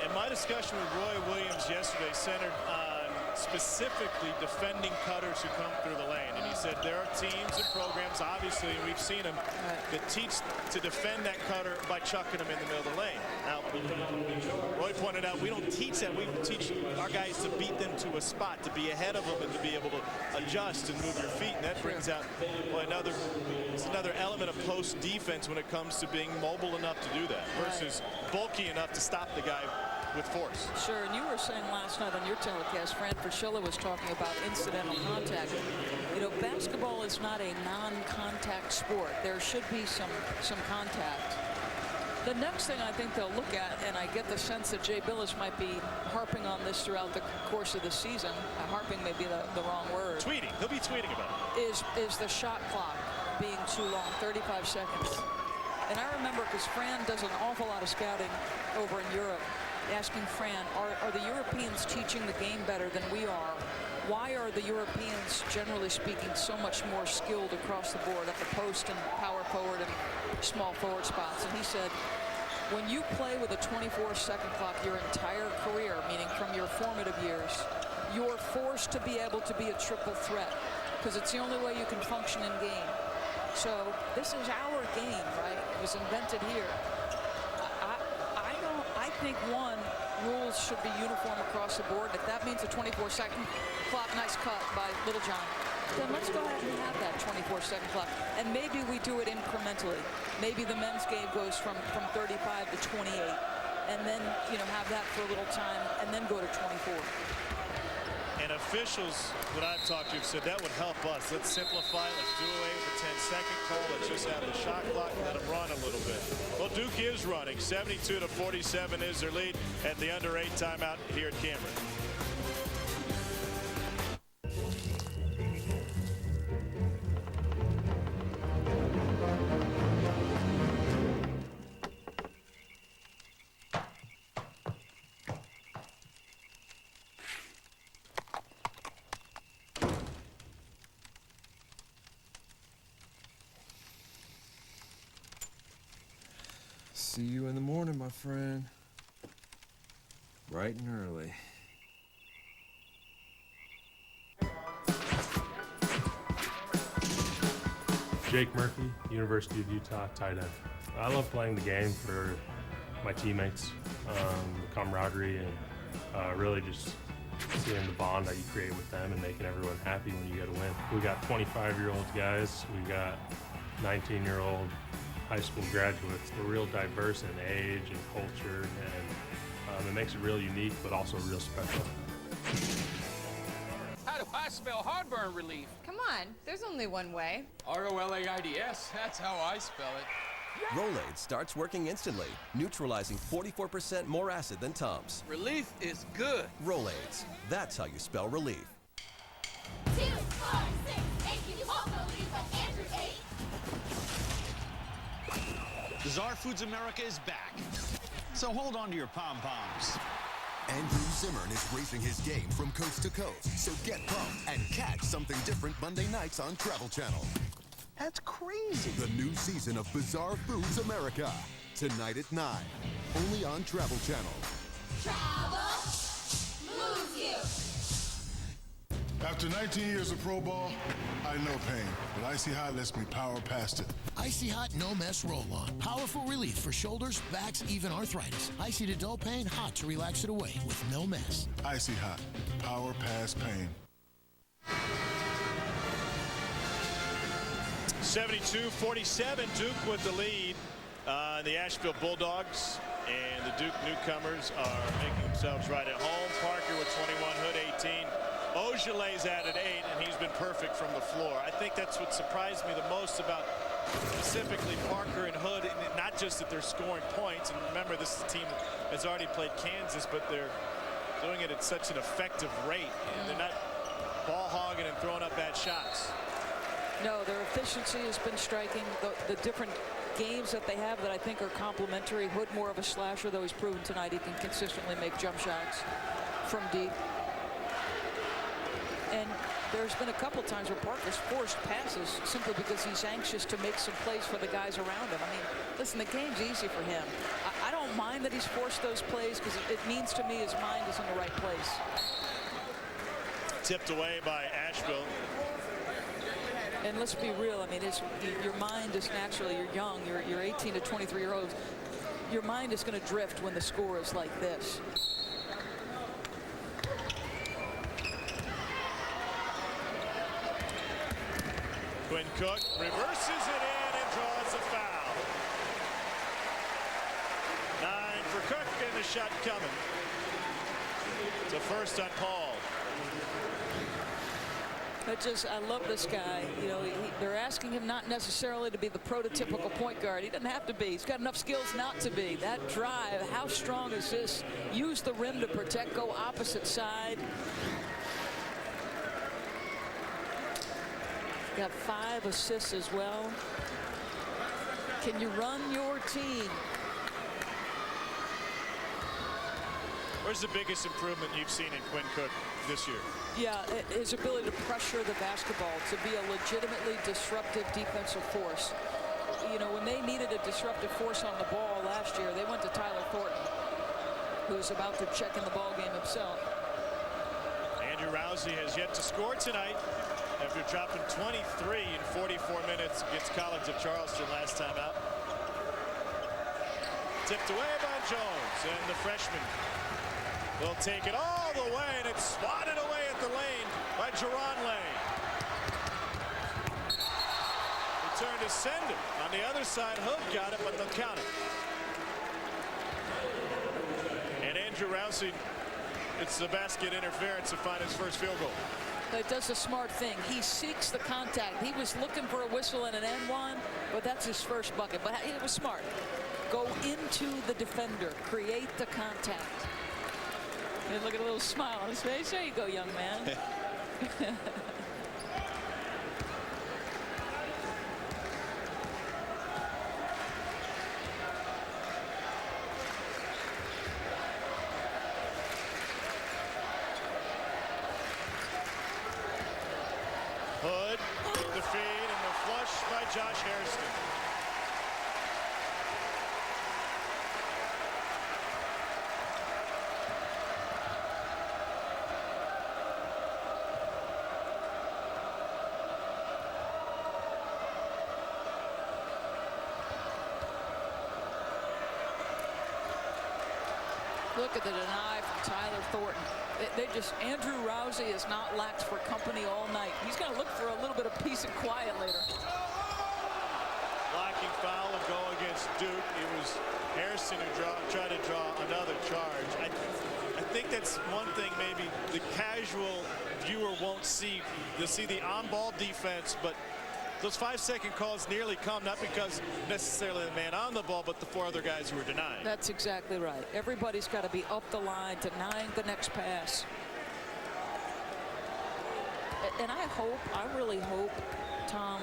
And my discussion with Roy Williams yesterday centered on specifically defending cutters who come through the lane. And he said there are teams and programs, obviously, and we've seen them, that teach to defend that cutter by chucking them in the middle of the lane. Now, Roy pointed out we don't teach that. We teach our guys to beat them to a spot, to be ahead of them, and to be able to adjust and move your feet. And that brings out another element of post defense when it comes to being mobile enough to do that versus bulky enough to stop the guy with force. Sure, and you were saying last night on your telecast, Fran Fraschilla was talking about incidental contact. Basketball is not a non-contact sport. There should be some contact. The next thing I think they'll look at, and I get the sense that Jay Billis might be harping on this throughout the course of the season. Harping may be the wrong word. Tweeting. He'll be tweeting about it. Is the shot clock being too long, 35 seconds. And I remember, because Fran does an awful lot of scouting over in Europe, asking Fran, are the Europeans teaching the game better than we are? Why are the Europeans, generally speaking, so much more skilled across the board at the post and power forward and small forward spots? And he said, when you play with a 24-second clock your entire career, meaning from your formative years, you're forced to be able to be a triple threat, because it's the only way you can function in game. So this is our game, right? It was invented here. I think, one, rules should be uniform across the board. If that means a 24-second clock, nice cut by Littlejohn, then let's go ahead and have that 24-second clock. And maybe we do it incrementally. Maybe the men's game goes from 35 to 28, and then have that for a little time, and then go to 24. And officials that I've talked to have said that would help us. Let's simplify. Let's do away with the 10-second call. Let's just have the shot clock and let them run a little bit. Well, Duke is running. 72-47 is their lead at the under 8 timeout here at Cameron. See you in the morning, my friend. Bright and early. Jake Murphy, University of Utah, tight end. I love playing the game for my teammates, the camaraderie, and really just seeing the bond that you create with them and making everyone happy when you get a win. We got 25-year-old guys, we got 19-year-old high school graduates. We're real diverse in age and culture, and it makes it real unique, but also real special. How do I spell heartburn relief? Come on, there's only one way. R-O-L-A-I-D-S, that's how I spell it. Rolaids starts working instantly, neutralizing 44% more acid than Tums. Relief is good. Rolaids, that's how you spell relief. 2, 4, 6, 8, can you hold the lead with Andrew 8? Bizarre Foods America is back. So hold on to your pom-poms. Andrew Zimmern is raising his game from coast to coast. So get pumped and catch something different Monday nights on Travel Channel. That's crazy. The new season of Bizarre Foods America. Tonight at 9. Only on Travel Channel. Travel moves you. After 19 years of pro ball, I know pain, but Icy Hot lets me power past it. Icy Hot No Mess Roll-On. Powerful relief for shoulders, backs, even arthritis. Icy to dull pain, hot to relax it away with no mess. Icy Hot. Power past pain. 72-47, Duke with the lead. The Asheville Bulldogs and the Duke newcomers are making themselves right at home. Parker with 21, Hood 18. Ogelay's added 8, and he's been perfect from the floor. I think that's what surprised me the most about specifically Parker and Hood, and not just that they're scoring points. And remember, this is a team that has already played Kansas, but they're doing it at such an effective rate. And they're not ball hogging and throwing up bad shots. No, their efficiency has been striking. The different games that they have that I think are complementary. Hood more of a slasher, though he's proven tonight he can consistently make jump shots from deep. And there's been a couple times where Parker's forced passes simply because he's anxious to make some plays for the guys around him. I mean, listen, the game's easy for him. I don't mind that he's forced those plays because it means to me his mind is in the right place. Tipped away by Asheville. And let's be real, I mean, your mind is naturally, you're young, you're 18 to 23-year-olds. Your mind is going to drift when the score is like this. Quinn Cook reverses it in and draws a foul. 9 for Cook, and the shot coming. It's a first on Paul. I love this guy. You know, they're asking him not necessarily to be the prototypical point guard. He doesn't have to be. He's got enough skills not to be. That drive, how strong is this? Use the rim to protect, go opposite side. Got 5 assists as well. Can you run your team? Where's the biggest improvement you've seen in Quinn Cook this year? Yeah, his ability to pressure the basketball, to be a legitimately disruptive defensive force. You know, when they needed a disruptive force on the ball last year, they went to Tyler Thornton, who's about to check in the ball game himself. Andrew Rousey has yet to score tonight after dropping 23 in 44 minutes against College of Charleston last time out. Tipped away by Jones, and the freshman will take it all the way, and it's swatted away at the lane by Jerron Lane. Return to sender. On the other side, Hood got it, but they'll count it. And Andrew Rousey, it's the basket interference to find his first field goal. But does a smart thing. He seeks the contact. He was looking for a whistle and an N1, but that's his first bucket. But it was smart. Go into the defender. Create the contact. And look at a little smile on his face. There you go, young man. Hood, the feed, and the flush by Josh Hairston. Look at the deny from Tyler Thornton. Andrew Rousey has not lacked for company all night. He's going to look for a little bit of peace and quiet later. Blocking foul will go against Duke. It was Harrison who tried to draw another charge. I think that's one thing maybe the casual viewer won't see. They'll see the on-ball defense, but those 5-second calls nearly come not because necessarily the man on the ball, but the 4 other guys who were denied. That's exactly right. Everybody's got to be up the line, denying the next pass. And I really hope, Tom,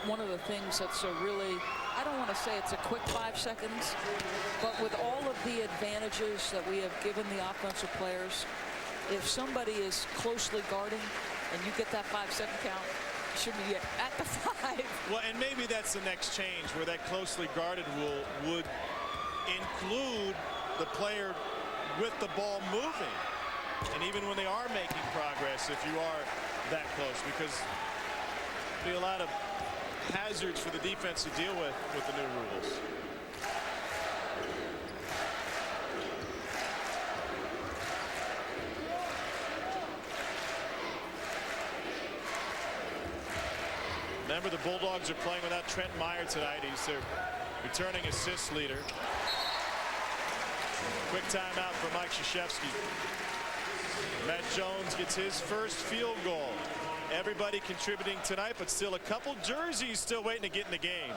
one of the things that's I don't want to say it's a quick 5 seconds, but with all of the advantages that we have given the offensive players, if somebody is closely guarding and you get that 5-second count, should be at the 5. Well, and maybe that's the next change, where that closely guarded rule would include the player with the ball moving. And even when they are making progress, if you are that close, because there'll be a lot of hazards for the defense to deal with the new rules. Remember, the Bulldogs are playing without Trent Meyer tonight. He's their returning assist leader. Quick timeout for Mike Krzyzewski. Matt Jones gets his first field goal. Everybody contributing tonight, but still a couple jerseys still waiting to get in the game.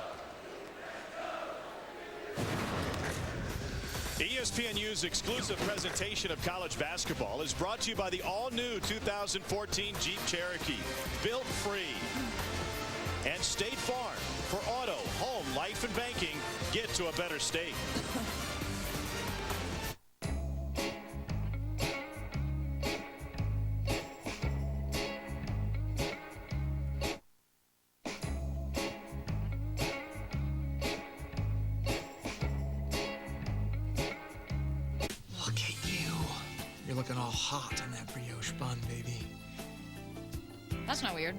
ESPNU's exclusive presentation of college basketball is brought to you by the all-new 2014 Jeep Cherokee. Built free. And State Farm. For auto, home, life, and banking, get to a better state. Look at you. You're looking all hot on that brioche bun, baby. That's not weird.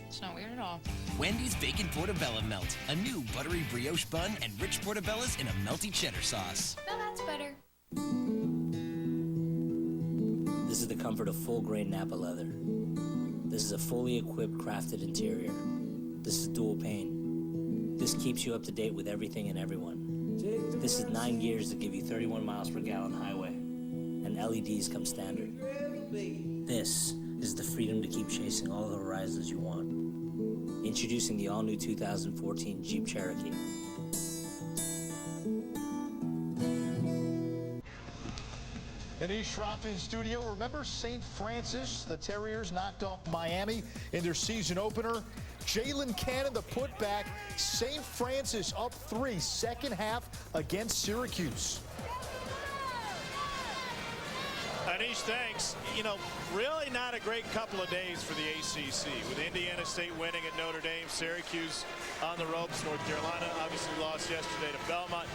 It's not weird at all. Wendy's Bacon Portobello Melt. A new buttery brioche bun and rich portobellas in a melty cheddar sauce. Now that's better. This is the comfort of full-grain Napa leather. This is a fully equipped crafted interior. This is dual pane. This keeps you up to date with everything and everyone. This is 9 gears that give you 31 miles per gallon highway. And LEDs come standard. This is the freedom to keep chasing all the horizons you want. Introducing the all-new 2014 Jeep Cherokee. In East Shropton studio, remember St. Francis? The Terriers knocked off Miami in their season opener. Jalen Cannon, the putback. St. Francis up 3, second half against Syracuse. Anish, thanks. You know, really not a great couple of days for the ACC. With Indiana State winning at Notre Dame, Syracuse on the ropes. North Carolina obviously lost yesterday to Belmont.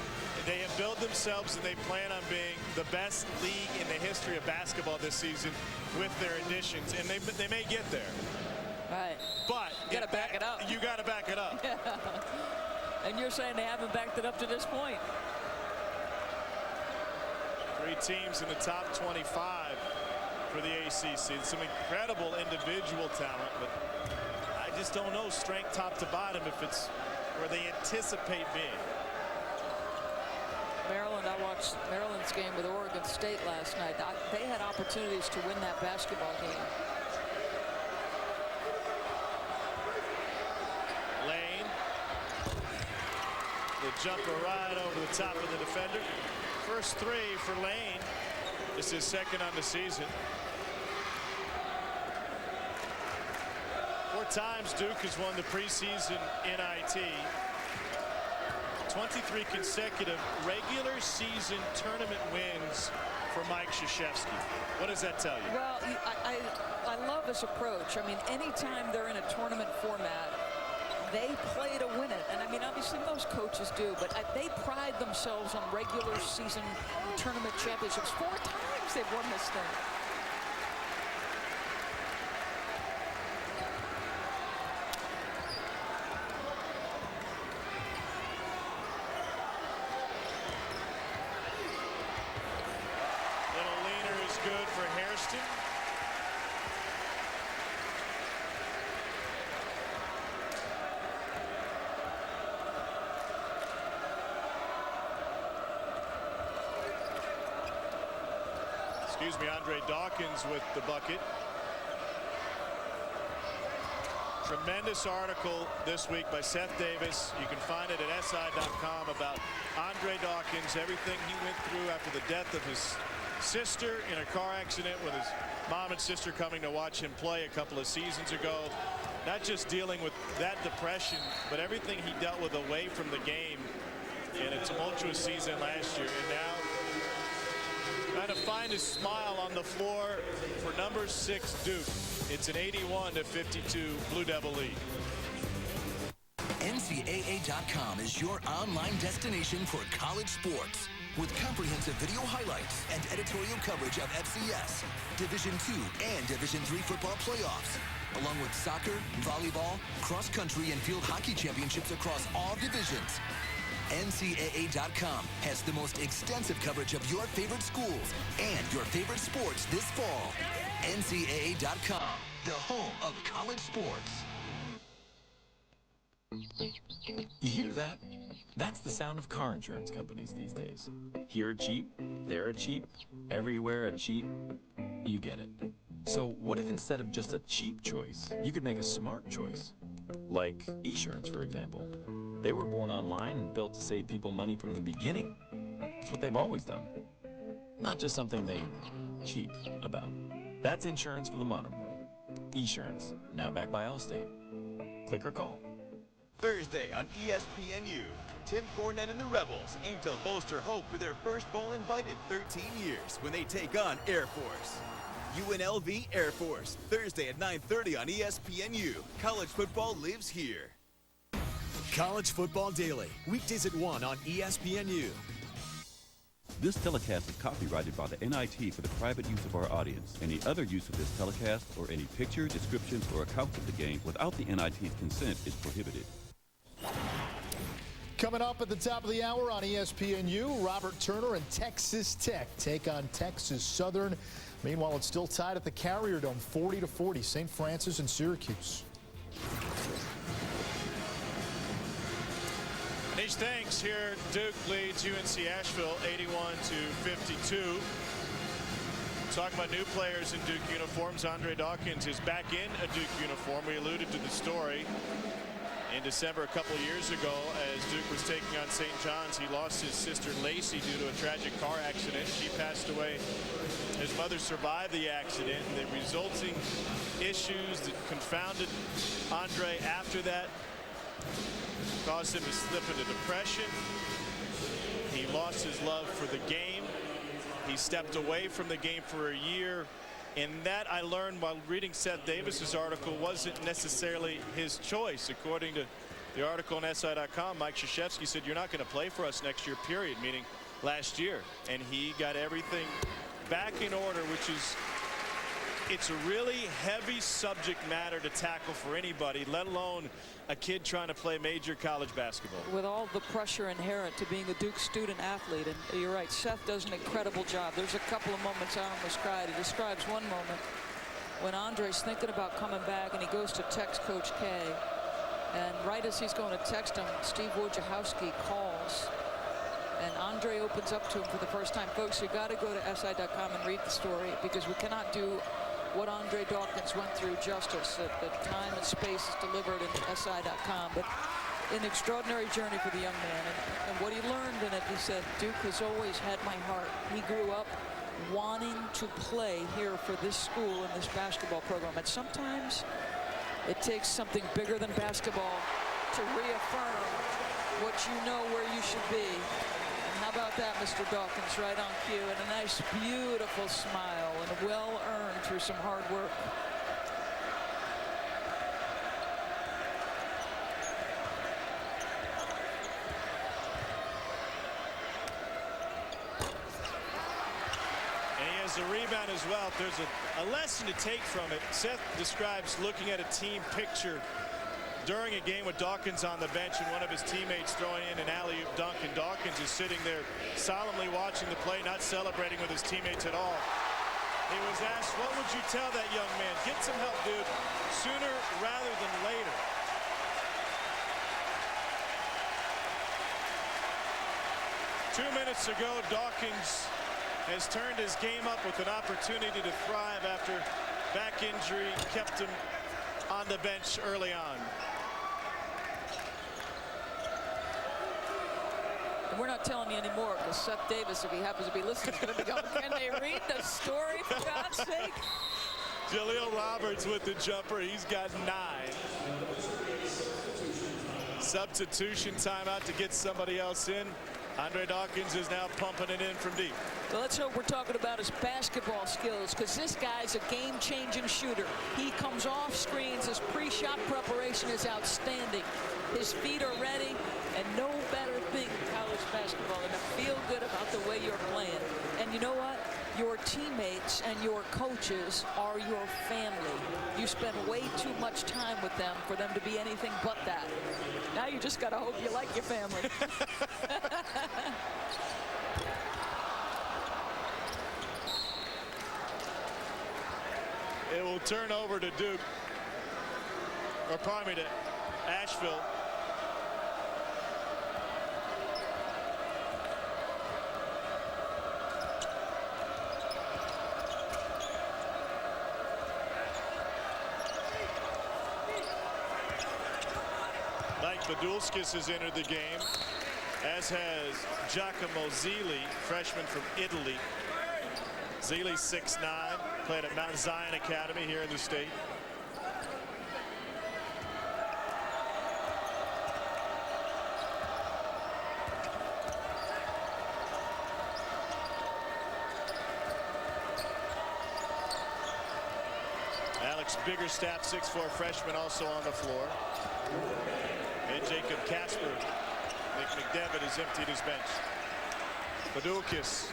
They have built themselves, and they plan on being the best league in the history of basketball this season with their additions, and they may get there. Right. But you got to back it up. You got to back it up. And you're saying they haven't backed it up to this point. 3 teams in the top 25 for the ACC. Some incredible individual talent, but I just don't know strength top to bottom if it's where they anticipate being. Maryland, I watched Maryland's game with Oregon State last night. They had opportunities to win that basketball game. Lane. The jumper right over the top of the defender. First 3 for Lane. This is second on the season. 4 times Duke has won the preseason NIT. 23 consecutive regular season tournament wins for Mike Krzyzewski. What does that tell you? Well, I love his approach. I mean, anytime they're in a tournament format, they play to win it. And I mean, obviously most coaches do, but they pride themselves on regular season tournament championships. 4 times they've won this thing. good for Hairston. Excuse me, Andre Dawkins with the bucket. Tremendous article this week by Seth Davis. You can find it at SI.com about Andre Dawkins, everything he went through after the death of his sister in a car accident with his mom and sister coming to watch him play a couple of seasons ago. Not just dealing with that depression, but everything he dealt with away from the game in a tumultuous season last year. And now trying to find his smile on the floor for number 6 Duke. It's an 81-52 Blue Devil lead. NCAA.com is your online destination for college sports, with comprehensive video highlights and editorial coverage of FCS, Division II and Division III football playoffs, along with soccer, volleyball, cross country, and field hockey championships across all divisions. NCAA.com has the most extensive coverage of your favorite schools and your favorite sports this fall. NCAA.com, the home of college sports. You hear that? That's the sound of car insurance companies these days. Here a cheap, there a cheap, everywhere a cheap. You get it. So what if instead of just a cheap choice, you could make a smart choice? Like Esurance, for example. They were born online and built to save people money from the beginning. It's what they've always done. Not just something they cheap about. That's insurance for the modern world. Esurance, now backed by Allstate. Click or call. Thursday on ESPNU, Tim Cornette and the Rebels aim to bolster hope for their first bowl invited 13 years when they take on Air Force. UNLV Air Force, Thursday at 9:30 on ESPNU. College football lives here. College Football Daily, weekdays at 1 on ESPNU. This telecast is copyrighted by the NIT for the private use of our audience. Any other use of this telecast or any picture, descriptions, or accounts of the game without the NIT's consent is prohibited. Coming up at the top of the hour on ESPNU, Robert Turner and Texas Tech take on Texas Southern. Meanwhile, it's still tied at the Carrier Dome, 40-40, St. Francis and Syracuse. These things here, Duke leads UNC Asheville 81-52. Talking about new players in Duke uniforms, Andre Dawkins is back in a Duke uniform. We alluded to the story in December a couple of years ago as Duke was taking on St. John's. He lost his sister Lacey due to a tragic car accident. She passed away. His mother survived the accident. The resulting issues that confounded Andre after that caused him to slip into depression. He lost his love for the game. He stepped away from the game for a year. And that, I learned while reading Seth Davis's article, wasn't necessarily his choice. According to the article on SI.com, Mike Krzyzewski said, "You're not going to play for us next year, period," meaning last year. And he got everything back in order, which is, it's a really heavy subject matter to tackle for anybody, let alone a kid trying to play major college basketball. With all the pressure inherent to being a Duke student athlete, and you're right, Seth does an incredible job. There's a couple of moments I almost cried. He describes one moment when Andre's thinking about coming back and he goes to text Coach K, and right as he's going to text him, Steve Wojciechowski calls, and Andre opens up to him for the first time. Folks, you got to go to SI.com and read the story, because we cannot do what Andre Dawkins went through justice. The time and space is delivered in SI.com, but an extraordinary journey for the young man. And what he learned in it, he said, Duke has always had my heart. He grew up wanting to play here for this school and this basketball program. And sometimes it takes something bigger than basketball to reaffirm what you know where you should be. How about that, Mr. Dawkins, right on cue, and a nice, beautiful smile, and well-earned through some hard work. And he has a rebound as well. There's a lesson to take from it. Seth describes looking at a team picture during a game with Dawkins on the bench and one of his teammates throwing in an alley-oop dunk, and Dawkins is sitting there solemnly watching the play, not celebrating with his teammates at all. was asked, what would you tell that young man? Get some help, dude, sooner rather than later. Two minutes ago, Dawkins has turned his game up with an opportunity to thrive after back injury kept him on the bench early on. And we're not telling you anymore because Seth Davis, if he happens to be listening, is going to be going, can they read the story, for God's sake? Jaleel Roberts with the jumper. He's got 9. Substitution timeout to get somebody else in. Andre Dawkins is now pumping it in from deep. Well, let's hope we're talking about his basketball skills, because this guy's a game-changing shooter. He comes off screens. His pre-shot preparation is outstanding. His feet are ready, and no better thing in college basketball than to feel good about the way you're playing. And you know what? Your teammates and your coaches are your family. You spend way too much time with them for them to be anything but that. Now you just got to hope you like your family. It will turn over to Duke, or pardon me, to Asheville. Mike Badulskis has entered the game, as has Giacomo Zili, freshman from Italy. Zili 6'9", played at Mount Zion Academy here in the state. Alex Biggerstaff, 6'4", freshman, also on the floor. And Jacob Casper. Nick McDevitt has emptied his bench. Badulskis.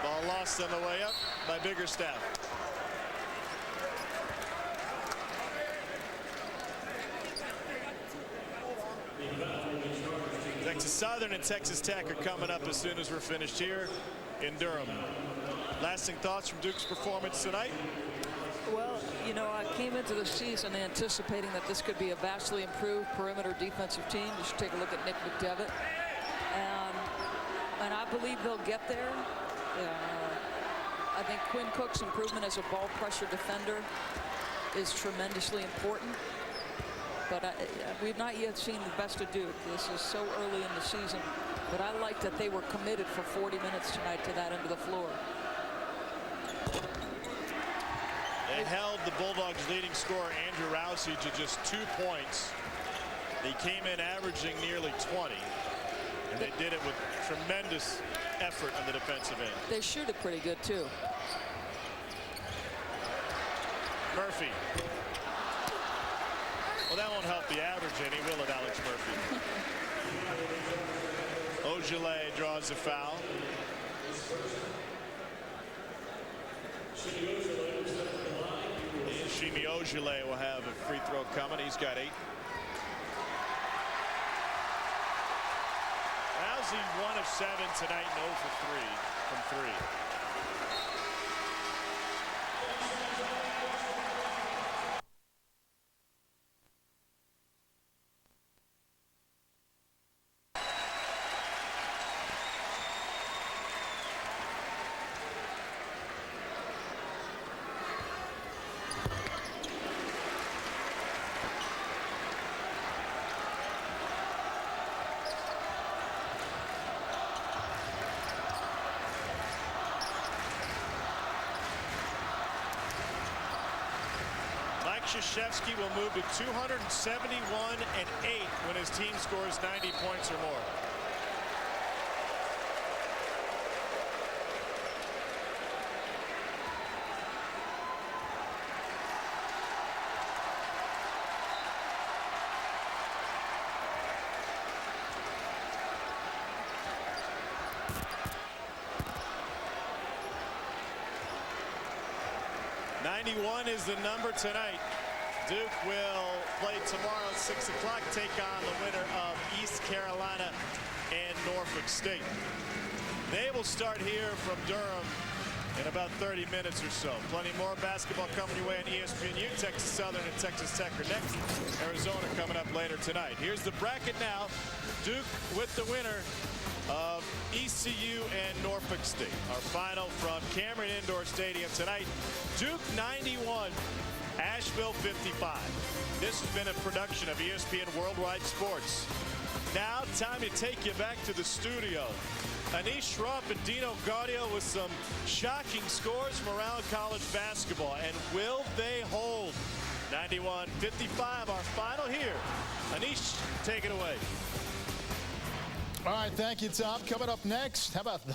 Ball lost on the way up by Biggerstaff. Texas Southern and Texas Tech are coming up as soon as we're finished here in Durham. Lasting thoughts from Duke's performance tonight? Well, you know, I came into the season anticipating that this could be a vastly improved perimeter defensive team. You should take a look at Nick McDevitt. And I believe they'll get there. I think Quinn Cook's improvement as a ball pressure defender is tremendously important. But we've not yet seen the best of Duke. This is so early in the season. But I like that they were committed for 40 minutes tonight to that end of the floor. They held the Bulldogs' leading scorer, Andrew Rousey, to just 2 points. He came in averaging nearly 20. And they did it with tremendous effort on the defensive end. They shoot it pretty good, too. Murphy. Well, that won't help the average any, will it, Alex Murphy? Ojale draws the foul. Shimi Ojale will have a free throw coming. He's got 8. Rousey 1 of 7 tonight, 0 for 3 from 3. Krzyzewski will move to 271-8 when his team scores 90 points or more. '91 is the number tonight. Duke will play tomorrow at 6 o'clock, take on the winner of East Carolina and Norfolk State. They will start here from Durham in about 30 minutes or so. Plenty more basketball coming your way on ESPNU. Texas Southern and Texas Tech are next. Arizona coming up later tonight. Here's the bracket now. Duke with the winner of ECU and Norfolk State. Our final from Cameron Indoor Stadium tonight. Duke 91, Asheville 55. This has been a production of ESPN Worldwide Sports. Now time to take you back to the studio. Anish Shroff and Dino Gaudio with some shocking scores from around college basketball. And will they hold? 91-55, our final here. Anish, take it away. All right, thank you, Tom. Coming up next, how about those